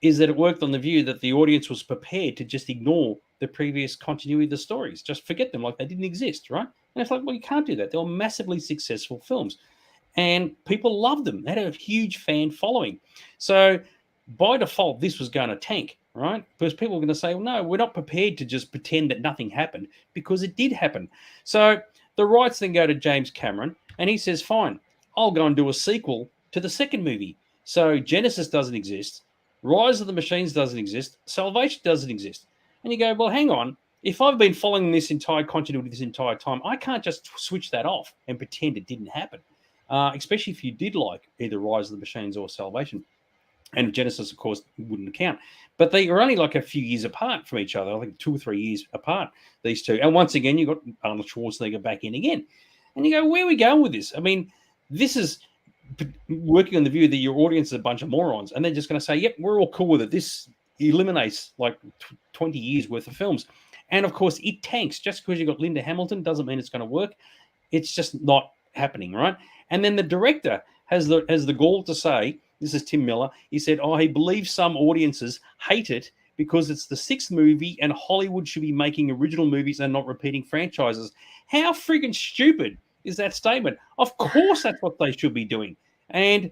is that it worked on the view that the audience was prepared to just ignore the previous continuity of the stories, just forget them like they didn't exist, right? And it's like, well, you can't do that. They were massively successful films, and people loved them. They had a huge fan following. So by default, this was going to tank, right? Because people were going to say, well, no, we're not prepared to just pretend that nothing happened, because it did happen. So the rights then go to James Cameron, and he says, fine, I'll go and do a sequel to the second movie. So Genesis doesn't exist. Rise of the Machines doesn't exist. Salvation doesn't exist. And you go, well, hang on. If I've been following this entire continuity this entire time, I can't just switch that off and pretend it didn't happen, especially if you did like either Rise of the Machines or Salvation. And Genesis, of course, wouldn't count. But they are only like a few years apart from each other. I think 2 or 3 years apart, these two. And once again, you've got Arnold Schwarzenegger back in again. And you go, where are we going with this? I mean, this is working on the view that your audience is a bunch of morons, and they're just going to say, yep, we're all cool with it. This eliminates like 20 years worth of films. And of course, it tanks. Just because you've got Linda Hamilton doesn't mean it's going to work. It's just not happening, right? And then the director has the gall to say, this is Tim Miller, he said, oh, he believes some audiences hate it because it's the 6th movie and Hollywood should be making original movies and not repeating franchises. How friggin' stupid is that statement? Of course that's what they should be doing. And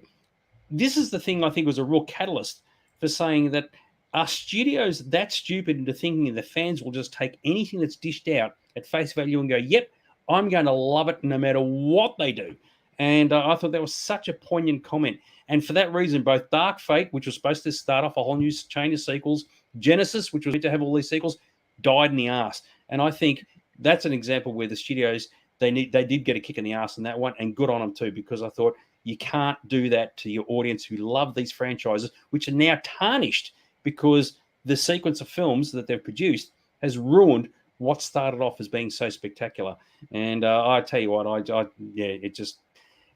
this is the thing I think was a real catalyst for saying that are studios that stupid into thinking the fans will just take anything that's dished out at face value and go, yep, I'm going to love it no matter what they do. And I thought that was such a poignant comment. And for that reason, both Dark Fate, which was supposed to start off a whole new chain of sequels, Genesis, which was meant to have all these sequels, died in the arse. And I think that's an example where the studios, they did get a kick in the ass in that one, and good on them too, because I thought you can't do that to your audience who love these franchises, which are now tarnished because the sequence of films that they've produced has ruined what started off as being so spectacular. And I tell you what, it just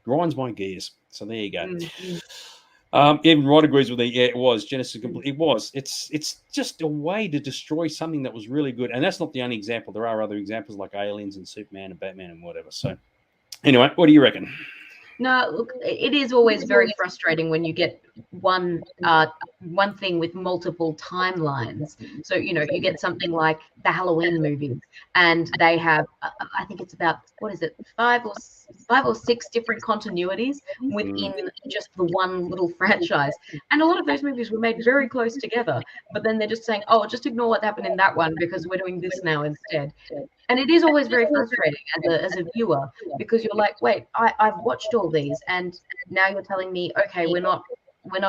grinds my gears. So there you go. Mm-hmm. Even Rod agrees with me. Yeah, it was Genesis. It was. It's just a way to destroy something that was really good. And that's not the only example. There are other examples like Aliens and Superman and Batman and whatever. So anyway, what do you reckon? No, look, it is always very frustrating when you get one thing with multiple timelines. So you get something like the Halloween movies, and they have I think it's about, what is it, five or six different continuities within just the one little franchise. And a lot of those movies were made very close together, but then they're just saying, oh, just ignore what happened in that one because we're doing this now instead. And it is always very frustrating as a viewer, because you're like, wait, I've watched all these, and now you're telling me, okay, we're not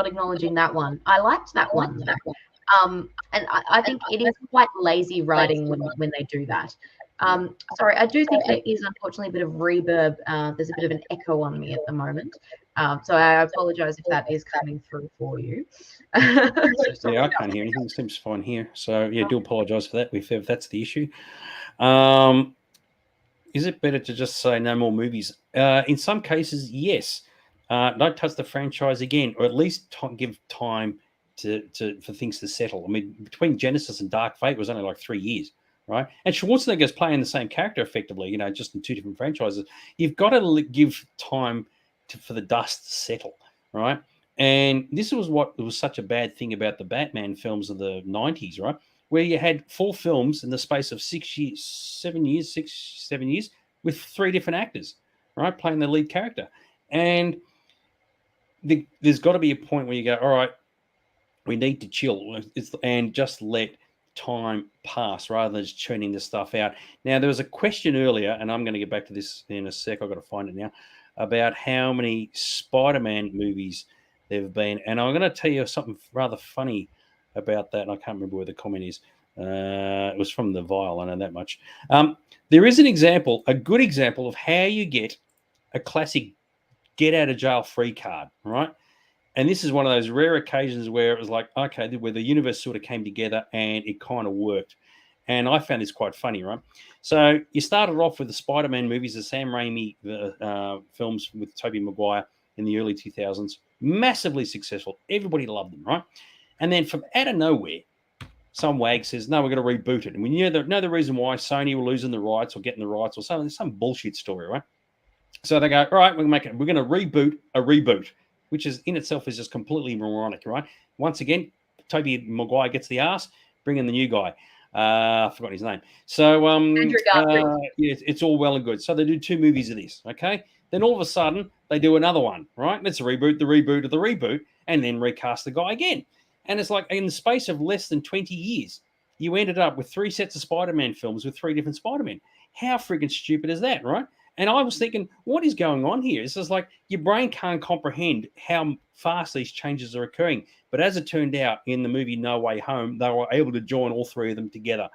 acknowledging that one. I liked that one though. And I think it is quite lazy writing when they do that. Sorry, I do think there is unfortunately a bit of reverb. There's a bit of an echo on me at the moment. So I apologize if that is coming through for you. So yeah, I can't hear anything. It seems fine here. So yeah, do apologize for that if that's the issue. Is it better to just say no more movies? In some cases, yes. Don't touch the franchise again, or at least give time for things to settle. I mean, between Genesis and Dark Fate was only like 3 years, right? And Schwarzenegger's playing the same character effectively, just in two different franchises. You've got to give time for the dust to settle, right? And this was what was such a bad thing about the Batman films of the 90s, right? Where you had 4 films in the space of 7 years, with 3 different actors, right, playing the lead character. And there's got to be a point where you go, all right, we need to chill and just let time pass rather than just churning this stuff out. Now, there was a question earlier, and I'm going to get back to this in a sec. I've got to find it now, about how many Spider-Man movies there have been. And I'm going to tell you something rather funny about that. And I can't remember where the comment is. It was from the Vial, I know that much. There is a good example of how you get a classic get out of jail free card, right? And this is one of those rare occasions where it was like, okay, where the universe sort of came together and it kind of worked. And I found this quite funny, right? So you started off with the Spider-Man movies, the Sam Raimi films with Tobey Maguire in the early 2000s, massively successful. Everybody loved them, right? And then from out of nowhere, some wag says, no, we're going to reboot it. And we know the reason why. Sony were losing the rights or getting the rights or something. Some bullshit story, right? So they go, all right, we're going to reboot a reboot, which is in itself is just completely moronic, right? Once again, Tobey Maguire gets the ass, bring in the new guy. I forgot his name. So Andrew Garfield. yeah, it's all well and good. So they do 2 movies of this, okay? Then all of a sudden they do another one, right? Let's reboot the reboot of the reboot and then recast the guy again. And it's like in the space of less than 20 years, you ended up with 3 sets of Spider-Man films with 3 different Spider-Men. How friggin' stupid is that, right? And I was thinking, what is going on here? It's just like your brain can't comprehend how fast these changes are occurring. But as it turned out, in the movie No Way Home, they were able to join all 3 of them together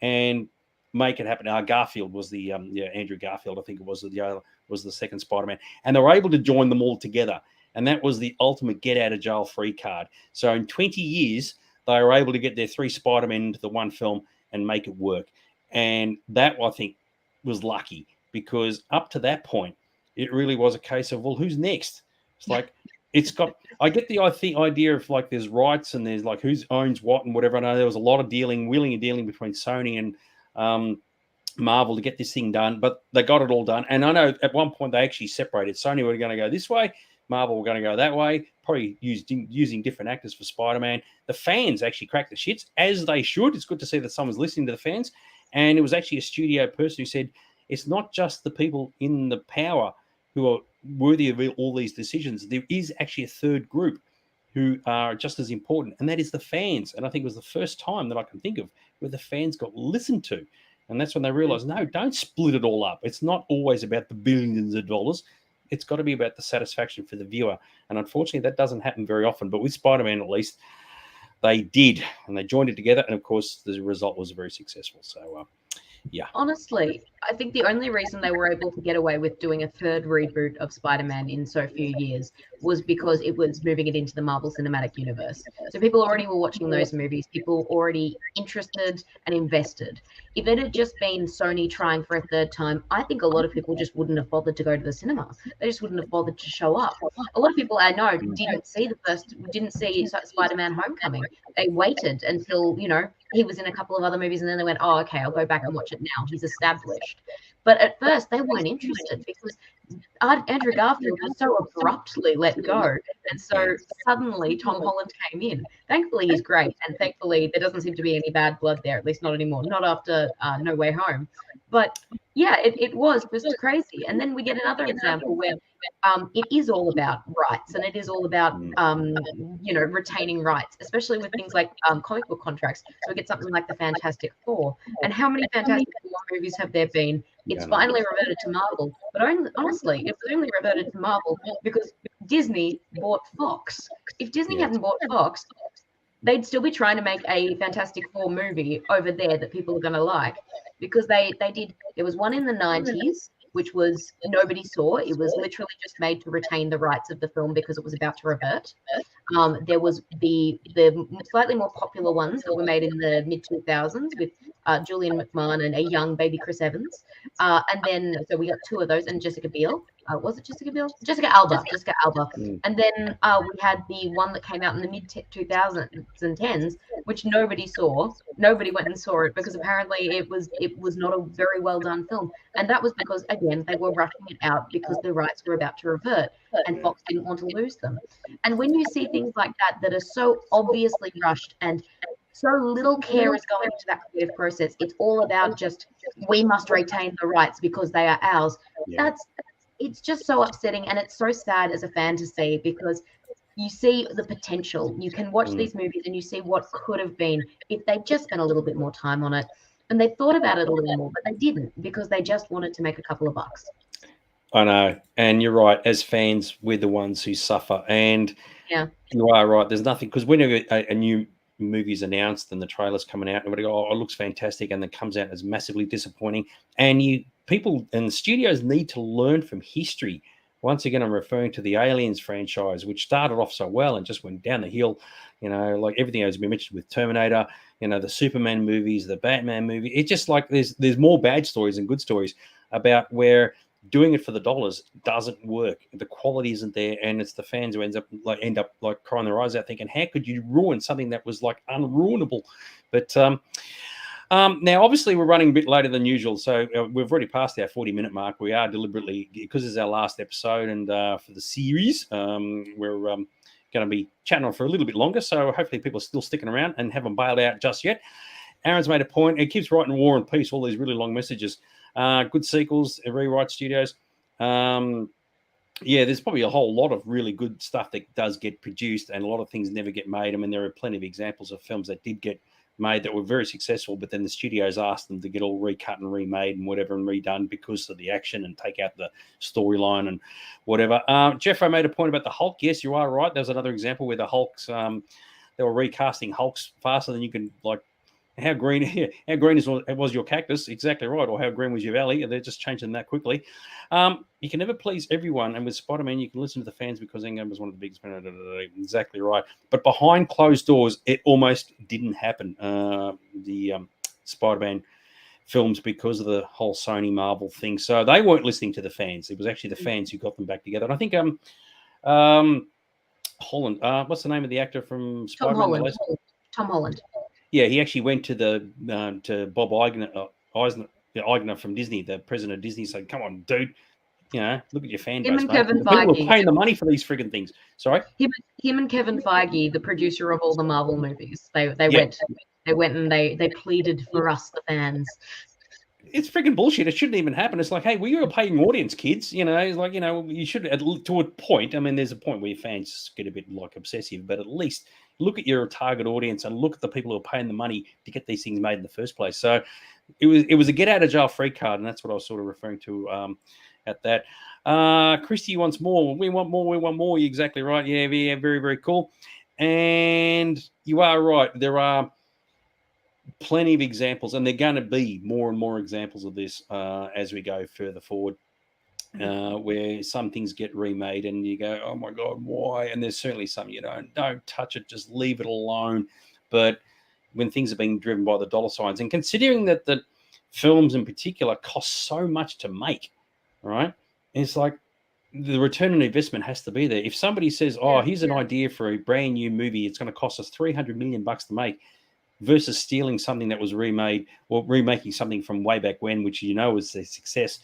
and make it happen. Garfield was the Andrew Garfield, I think it was the second Spider-Man, and they were able to join them all together. And that was the ultimate get out of jail free card. So in 20 years, they were able to get their 3 Spider-Men into the one film and make it work. And that, I think, was lucky. Because up to that point, it really was a case of, well, who's next? It's like, I get the idea of like there's rights and there's like who owns what and whatever. I know there was a lot of wheeling and dealing between Sony and Marvel to get this thing done, but they got it all done. And I know at one point they actually separated. Sony were going to go this way, Marvel were going to go that way, probably using different actors for Spider-Man. The fans actually cracked the shits, as they should. It's good to see that someone's listening to the fans. And it was actually a studio person who said, it's not just the people in the power who are worthy of all these decisions. There is actually a third group who are just as important, and that is the fans. And I think it was the first time that I can think of where the fans got listened to. And that's when they realized, no, don't split it all up. It's not always about the billions of dollars. It's got to be about the satisfaction for the viewer. And unfortunately, that doesn't happen very often. But with Spider-Man, at least, they did. And they joined it together. And, of course, the result was very successful. So, yeah. Honestly, I think the only reason they were able to get away with doing a 3rd reboot of Spider-Man in so few years was because it was moving it into the Marvel Cinematic Universe. So people already were watching those movies, people already interested and invested. If it had just been Sony trying for a 3rd time, I think a lot of people just wouldn't have bothered to go to the cinema. They just wouldn't have bothered to show up. A lot of people I know didn't see Spider-Man Homecoming. They waited until, he was in a couple of other movies and then they went, oh, okay, I'll go back and watch it now. He's established. But at first they weren't interested because Andrew Garfield was so abruptly let go. And so suddenly Tom Holland came in. Thankfully, he's great. And thankfully, there doesn't seem to be any bad blood there, at least not anymore. Not after No Way Home. But yeah, it was just crazy. And then we get another example where it is all about rights, and it is all about retaining rights, especially with things like comic book contracts. So we get something like the Fantastic Four. And how many Fantastic Four movies have there been? It's finally reverted to Marvel, but honestly, it was only reverted to Marvel because Disney bought Fox. If Disney hadn't bought Fox, they'd still be trying to make a Fantastic Four movie over there that people are going to like, because they did. There was one in the 90s, which was nobody saw. It was literally just made to retain the rights of the film because it was about to revert. There was the slightly more popular ones that were made in the mid-2000s with Julian McMahon and a young baby Chris Evans. And then, so we got two of those, and Jessica Biel. Was it Jessica Biel? Jessica Alba. And then we had the one that came out in the mid-2010s, which nobody saw. Nobody went and saw it because apparently it was not a very well done film. And that was because, again, they were rushing it out because the rights were about to revert and Fox didn't want to lose them. And when you see things like that are so obviously rushed and so little care is going into that creative process, it's all about just, we must retain the rights because they are ours. It's just so upsetting, and it's so sad as a fan to see, because you see the potential. You can watch these movies and you see what could have been if they just spent a little bit more time on it, and they thought about it a little more, but they didn't, because they just wanted to make a couple of bucks. I know, and you're right. As fans, we're the ones who suffer, and you are right. There's nothing, because whenever a new movie's announced and the trailer's coming out, and everybody go, "Oh, it looks fantastic," and then comes out as massively disappointing. And people and studios need to learn from history. Once again, I'm referring to the Aliens franchise, which started off so well and just went down the hill. Like everything has been mentioned with Terminator, the Superman movies, the Batman movie. It's just like there's more bad stories than good stories about where doing it for the dollars doesn't work. The quality isn't there, and it's the fans who end up crying their eyes out, thinking, "How could you ruin something that was like unruinable?" But now, obviously, we're running a bit later than usual, so we've already passed our 40-minute mark. We are deliberately, because it's our last episode, and for the series, we're going to be chatting on for a little bit longer. So hopefully, people are still sticking around and haven't bailed out just yet. Aaron's made a point. It keeps writing War and Peace, all these really long messages. Good sequels, rewrite studios. There's probably a whole lot of really good stuff that does get produced, and a lot of things never get made. I mean, there are plenty of examples of films that did get made that were very successful, but then the studios asked them to get all recut and remade and whatever and redone because of the action and take out the storyline and whatever. Jeffro made a point about the Hulk. Yes, you are right. There's another example where the Hulks, they were recasting Hulks faster than you can, like, how green was your cactus? Exactly right. Or how green was your valley? They're just changing that quickly. You can never please everyone. And with Spider-Man, you can listen to the fans because Endgame was one of the biggest. Exactly right. But behind closed doors, it almost didn't happen. The Spider-Man films, because of the whole Sony Marvel thing. So they weren't listening to the fans. It was actually the fans who got them back together. And I think Holland. What's the name of the actor from Spider-Man? Tom Holland. Yeah, he actually went to to Bob Iger from Disney, the president of Disney, said, "Come on, dude, look at your fan base." Him and Kevin Feige. People are paying the money for these frigging things. Sorry, him and Kevin Feige, the producer of all the Marvel movies, they went and they pleaded for us, the fans. It's freaking bullshit. It shouldn't even happen. It's like, hey, you're a paying audience, kids. It's like, you should, to a point. I mean, there's a point where your fans get a bit like obsessive, but at least look at your target audience and look at the people who are paying the money to get these things made in the first place. So it was a get out of jail free card, and that's what I was sort of referring to at that. Christy wants more. We want more. You're exactly right. Yeah, very, very cool. And you are right. There are plenty of examples, and they're going to be more and more examples of this as we go further forward, where some things get remade and you go, "Oh my God, why?" And there's certainly some you don't touch it, just leave it alone. But when things are being driven by the dollar signs, and considering that the films in particular cost so much to make, right? It's like the return on investment has to be there. If somebody says, "Oh, here's an idea for a brand new movie, it's going to cost us $300 million to make," versus stealing something that was remade or remaking something from way back when, which was a success,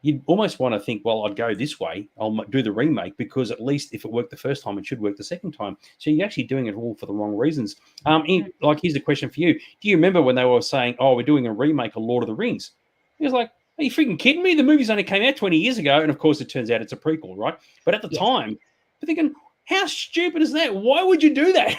you'd almost want to think, well, I'd go this way. I'll do the remake because at least if it worked the first time, it should work the second time. So you're actually doing it all for the wrong reasons. Like, here's a question for you. Do you remember when they were saying, oh, we're doing a remake of Lord of the Rings? It was like, are you freaking kidding me? The movies only came out 20 years ago. And of course, it turns out it's a prequel, right? But at the time, we're thinking, how stupid is that? Why would you do that?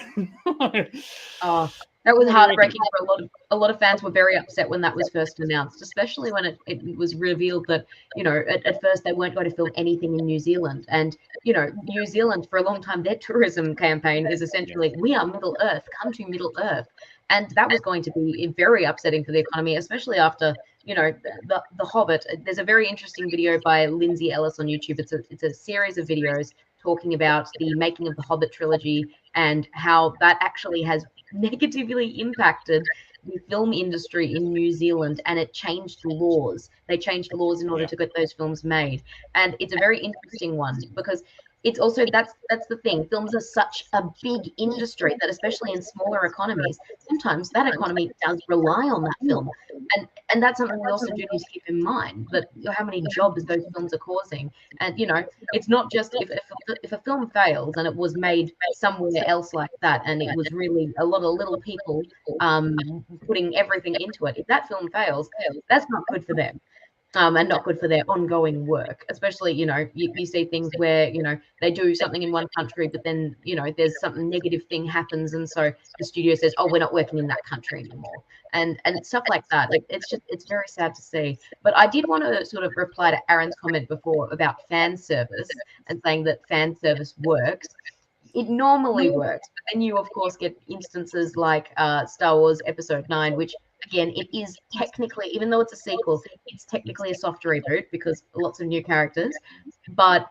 Oh, that was heartbreaking for a lot of fans. Were very upset when that was first announced, especially when it was revealed that, you know, at first they weren't going to film anything in New Zealand. And, you know, New Zealand for a long time, their tourism campaign is essentially, we are Middle Earth, come to Middle Earth. And that was going to be very upsetting for the economy, especially after, you know, the Hobbit. There's a very interesting video by Lindsay Ellis on YouTube. It's a series of videos talking about the making of the Hobbit trilogy and how that actually has negatively impacted the film industry in New Zealand, and it changed laws. They changed laws in order to get those films made. And it's a very interesting one because it's also that's the thing. Films are such a big industry that, especially in smaller economies, sometimes that economy does rely on that film. And that's something we also do need to keep in mind, that how many jobs those films are causing. And, you know, it's not just if a film fails and it was made somewhere else like that, and it was really a lot of little people putting everything into it. If that film fails, that's not good for them. And not good for their ongoing work, especially, you know, you see things where, you know, they do something in one country, but then, you know, there's something negative thing happens. And so the studio says, oh, we're not working in that country anymore. And stuff like that. It's very sad to see. But I did want to sort of reply to Aaron's comment before about fan service and saying that fan service works. It normally works, but then you, of course, get instances like Star Wars Episode 9, which, again, it is technically, even though it's a sequel, it's technically a soft reboot because lots of new characters. But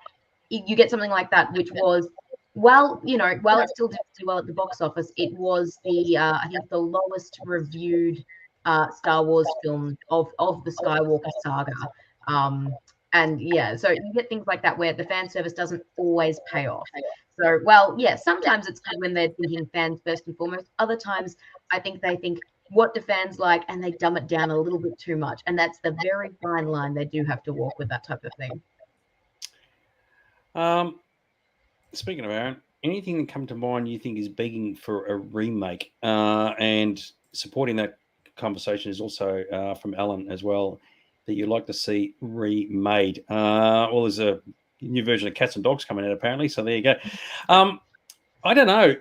you get something like that, which was, while it still did well at the box office, it was I think the lowest reviewed Star Wars film of the Skywalker saga. And yeah, so you get things like that where the fan service doesn't always pay off. So, well, yeah, sometimes it's good when they're thinking fans first and foremost. Other times, I think they think, what do fans like? And they dumb it down a little bit too much. And that's the very fine line they do have to walk with that type of thing. Speaking of Aaron, anything that come to mind you think is begging for a remake? And supporting that conversation is also from Alan as well, that you'd like to see remade. Well, there's a new version of Cats and Dogs coming out apparently, so there you go. I don't know.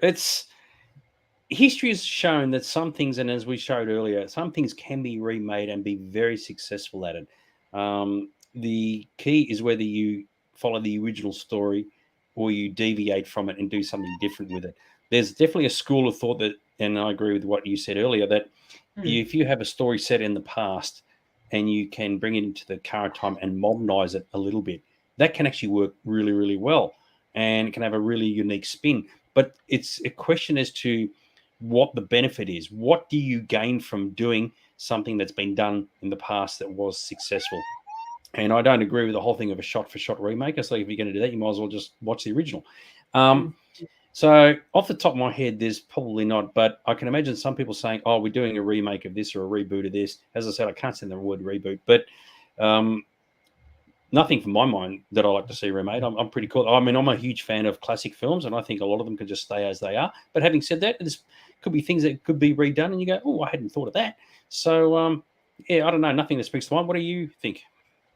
History has shown that some things, and as we showed earlier, some things can be remade and be very successful at it. The key is whether you follow the original story or you deviate from it and do something different with it. There's definitely a school of thought that, and I agree with what you said earlier, that if you have a story set in the past and you can bring it into the current time and modernize it a little bit, that can actually work really, really well and it can have a really unique spin. But it's a question as to what the benefit is. What do you gain from doing something that's been done in the past that was successful? And I don't agree with the whole thing of a shot-for-shot remake. I think if you're going to do that, you might as well just watch the original. So off the top of my head, there's probably not, but I can imagine some people saying, oh, we're doing a remake of this or a reboot of this. As I said, I can't say the word reboot, but nothing from my mind that I like to see remade. I'm pretty cool. I mean, I'm a huge fan of classic films, and I think a lot of them could just stay as they are. But having said that, there could be things that could be redone, and you go, oh, I hadn't thought of that. So, yeah, I don't know. Nothing that speaks to mind. What do you think?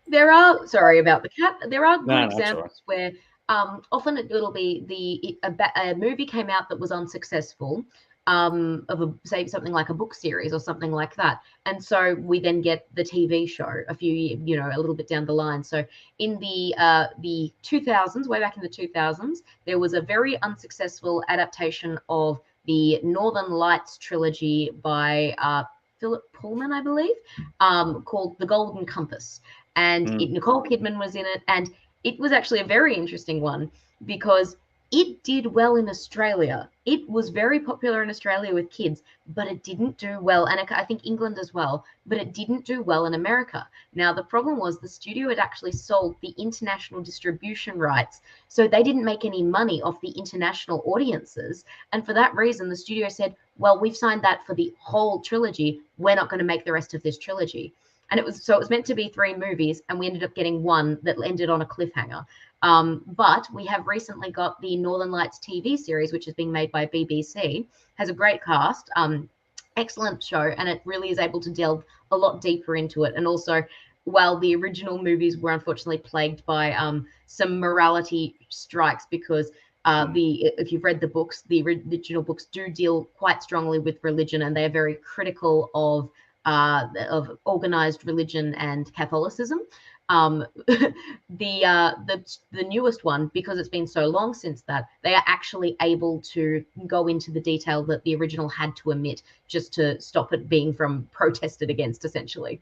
There are, sorry about the cat. There are good examples where often it'll be a movie came out that was unsuccessful, say something like a book series or something like that, and so we then get the TV show a little bit down the line. So in the 2000s, way back in the 2000s, there was a very unsuccessful adaptation of the Northern Lights trilogy by Philip Pullman, I believe, called The Golden Compass. And Nicole Kidman was in it, and it was actually a very interesting one because it did well in Australia. It was very popular in Australia with kids, but it didn't do well, and I think England as well, but it didn't do well in America. Now, the problem was the studio had actually sold the international distribution rights, so they didn't make any money off the international audiences, and for that reason, the studio said, well, we've signed that for the whole trilogy. We're not going to make the rest of this trilogy. And it was meant to be 3 movies, and we ended up getting one that ended on a cliffhanger. But we have recently got the Northern Lights TV series, which is being made by BBC, has a great cast, excellent show, and it really is able to delve a lot deeper into it. And also, while the original movies were unfortunately plagued by some morality strikes, because if you've read the books, the original books do deal quite strongly with religion, and they are very critical of organized religion and Catholicism. The newest one, because it's been so long since that, they are actually able to go into the detail that the original had to omit, just to stop it being from protested against, essentially.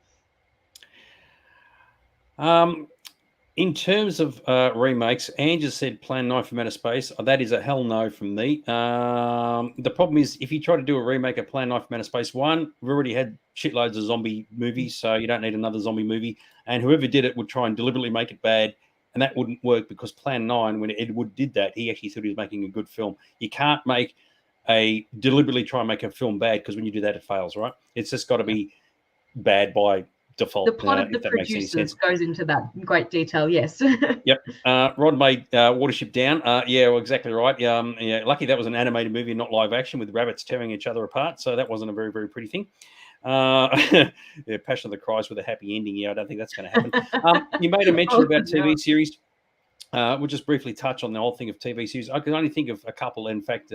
In terms of remakes, Anne just said Plan 9 from Outer Space. That is a hell no from me. The problem is, if you try to do a remake of Plan 9 from Outer Space 1, we've already had shitloads of zombie movies, so you don't need another zombie movie. And whoever did it would try and deliberately make it bad, and that wouldn't work, because Plan 9, when Ed Wood did that, he actually thought he was making a good film. You can't deliberately try and make a film bad, because when you do that, it fails, right? It's just got to be bad by default. The plot of the producers goes into that in great detail, yes. Yep. Rod made Watership Down. Yeah, well, exactly right. Yeah, lucky that was an animated movie and not live action with rabbits tearing each other apart, so that wasn't a very, very pretty thing. Yeah, Passion of the Christ with a happy ending. Yeah, I don't think that's going to happen. You made a mention about TV series. We'll just briefly touch on the whole thing of TV series. I can only think of a couple. In fact,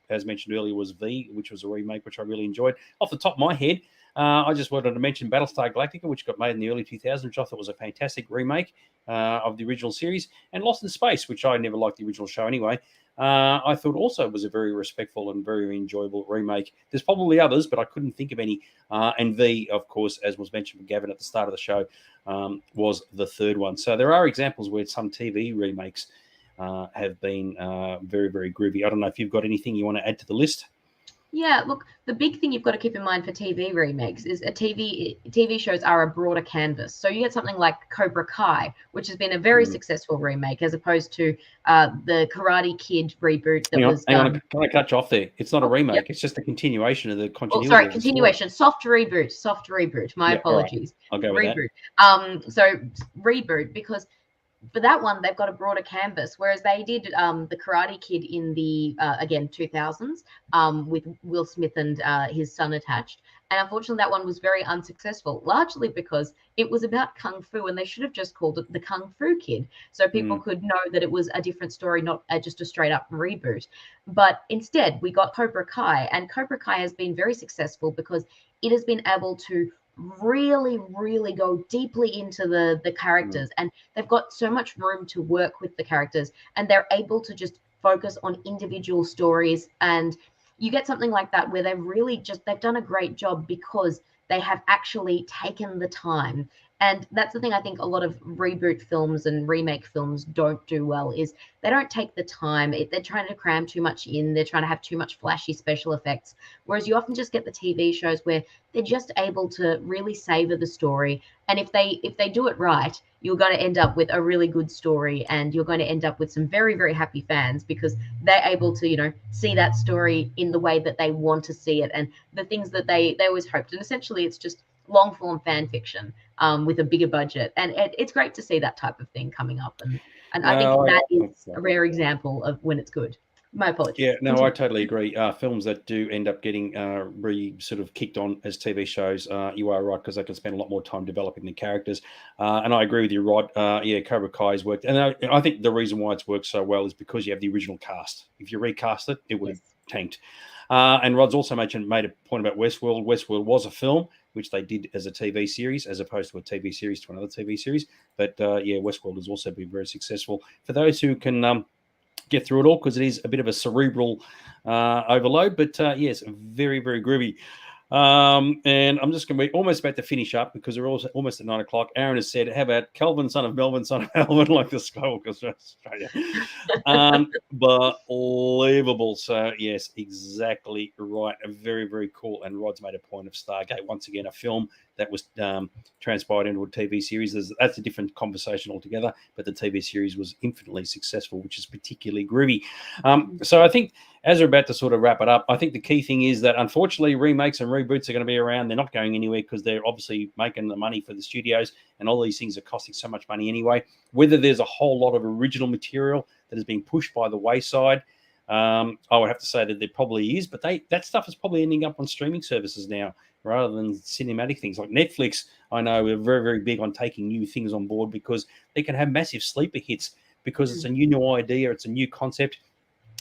as mentioned earlier, was V, which was a remake, which I really enjoyed. Off the top of my head, I just wanted to mention Battlestar Galactica, which got made in the early 2000s, which I thought was a fantastic remake of the original series, and Lost in Space, which I never liked the original show anyway. I thought also was a very respectful and very enjoyable remake. There's probably others, but I couldn't think of any. And V, of course, as was mentioned by Gavin at the start of the show, was the third one. So there are examples where some TV remakes have been very, very groovy. I don't know if you've got anything you want to add to the list. Yeah, look, the big thing you've got to keep in mind for TV remakes is TV shows are a broader canvas. So you get something like Cobra Kai, which has been a very successful remake, as opposed to the Karate Kid reboot that was. Hang on, can I cut you off there? It's not a remake; It's just a continuation of the continuity. Oh, sorry, continuation. Soft reboot. My apologies. Right. I'll go with reboot. So reboot, because for that one, they've got a broader canvas, whereas they did the Karate Kid in the, again, 2000s with Will Smith and his son attached. And unfortunately, that one was very unsuccessful, largely because it was about Kung Fu, and they should have just called it the Kung Fu Kid, so people could know that it was a different story, not just a straight-up reboot. But instead, we got Cobra Kai, and Cobra Kai has been very successful because it has been able to really, really go deeply into the characters, and they've got so much room to work with the characters, and they're able to just focus on individual stories. And you get something like that where they've done a great job because they have actually taken the time. And that's the thing I think a lot of reboot films and remake films don't do well, is they don't take the time. They're trying to cram too much in. They're trying to have too much flashy special effects. Whereas you often just get the TV shows where they're just able to really savor the story. And if they do it right, you're going to end up with a really good story, and you're going to end up with some very, very happy fans, because they're able to, see that story in the way that they want to see it, and the things that they always hoped. And essentially, it's just long form fan fiction with a bigger budget, and it's great to see that type of thing coming up, and I think that is a rare example of when it's good. My apologies. Yeah, no, I totally agree. Films that do end up getting sort of kicked on as TV shows, you are right, because they can spend a lot more time developing the characters. And I agree with you, Rod. Cobra Kai has worked, and I think the reason why it's worked so well is because you have the original cast. If you recast it, it would have tanked. And Rod's also made a point about Westworld. Westworld was a film, which they did as a TV series, as opposed to a TV series to another TV series. But Westworld has also been very successful. For those who can get through it all, because it is a bit of a cerebral overload, but yes, very, very groovy. And I'm just going to be almost about to finish up, because we're almost at 9 o'clock. Aaron has said, how about Kelvin, son of Melvin, son of Melvin, like the Skywalkers from Australia? Unbelievable. So, yes, exactly right. Very, very cool. And Rod's made a point of Stargate, once again, a film that was transpired into a TV series. That's a different conversation altogether, but the TV series was infinitely successful, which is particularly groovy. So I think as we're about to sort of wrap it up, I think the key thing is that unfortunately remakes and reboots are going to be around. They're not going anywhere because they're obviously making the money for the studios, and all these things are costing so much money anyway. Whether there's a whole lot of original material that is being pushed by the wayside, I would have to say that there probably is, but that stuff is probably ending up on streaming services now rather than cinematic things. Like Netflix, I know are very, very big on taking new things on board because they can have massive sleeper hits because it's a new idea, it's a new concept.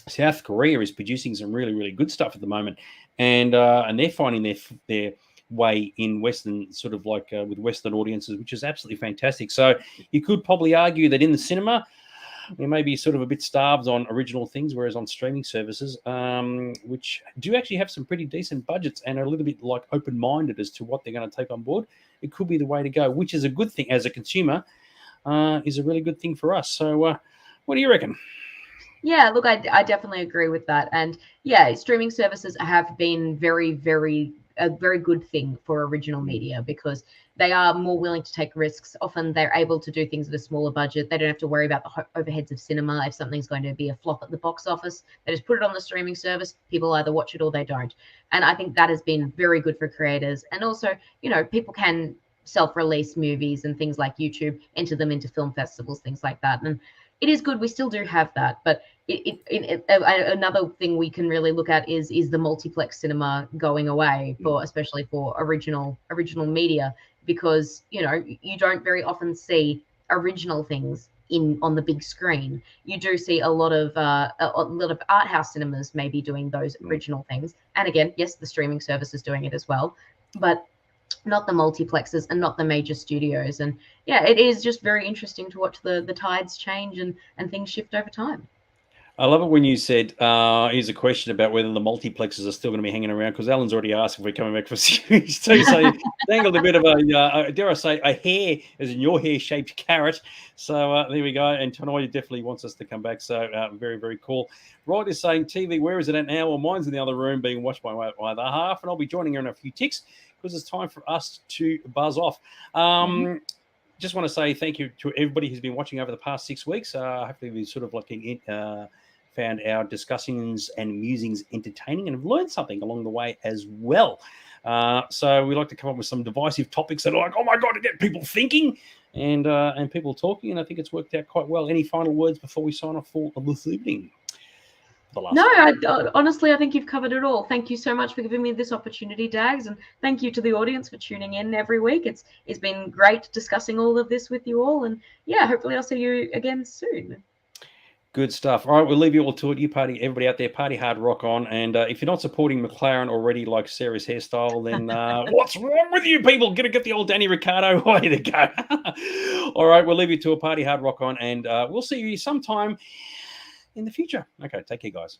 South Korea is producing some really, really good stuff at the moment, and they're finding their way in Western, sort of like with Western audiences, which is absolutely fantastic. So you could probably argue that in the cinema, we may be sort of a bit starved on original things, whereas on streaming services, which do actually have some pretty decent budgets and are a little bit like open-minded as to what they're going to take on board, it could be the way to go, which is a good thing as a consumer, is a really good thing for us. So what do you reckon? Yeah, look, I definitely agree with that. And yeah, streaming services have been a very good thing for original media because they are more willing to take risks. Often they're able to do things at a smaller budget. They don't have to worry about the overheads of cinema. If something's going to be a flop at the box office, they just put it on the streaming service. People either watch it or they don't. And I think that has been very good for creators. And also, people can self-release movies and things like YouTube, enter them into film festivals, things like that. And it is good. We still do have that, but another thing we can really look at is the multiplex cinema going away especially for original media, because you don't very often see original things on the big screen. You do see a lot of art house cinemas maybe doing those original things, and again, yes, the streaming service is doing it as well, but not the multiplexes and not the major studios. And yeah, it is just very interesting to watch the tides change and things shift over time. I love it when you said, here's a question about whether the multiplexes are still going to be hanging around, because Alan's already asked if we're coming back for series 2. So you dangled a bit of a, dare I say, a hair, as in your hair-shaped carrot. So there we go. And Tanoi definitely wants us to come back. So very, very cool. Rod is saying, TV, where is it at now? Well, mine's in the other room being watched by my other half, and I'll be joining her in a few ticks because it's time for us to buzz off. Just want to say thank you to everybody who's been watching over the past 6 weeks. Hopefully we sort of like found our discussings and musings entertaining and have learned something along the way as well. So we like to come up with some divisive topics that are like, oh my God, to get people thinking and people talking. And I think it's worked out quite well. Any final words before we sign off for this evening? Honestly, I think you've covered it all. Thank you so much for giving me this opportunity, Dags, and thank you to the audience for tuning in every week. It's been great discussing all of this with you all, and yeah, hopefully I'll see you again soon. Good stuff. All right, we'll leave you all to it. You party, everybody out there, party hard, rock on. And if you're not supporting McLaren already, like Sarah's hairstyle, then what's wrong with you people? Get the old Danny Ricciardo way to go. All right, we'll leave you to a party hard, rock on, and we'll see you sometime in the future. Okay, take care, guys.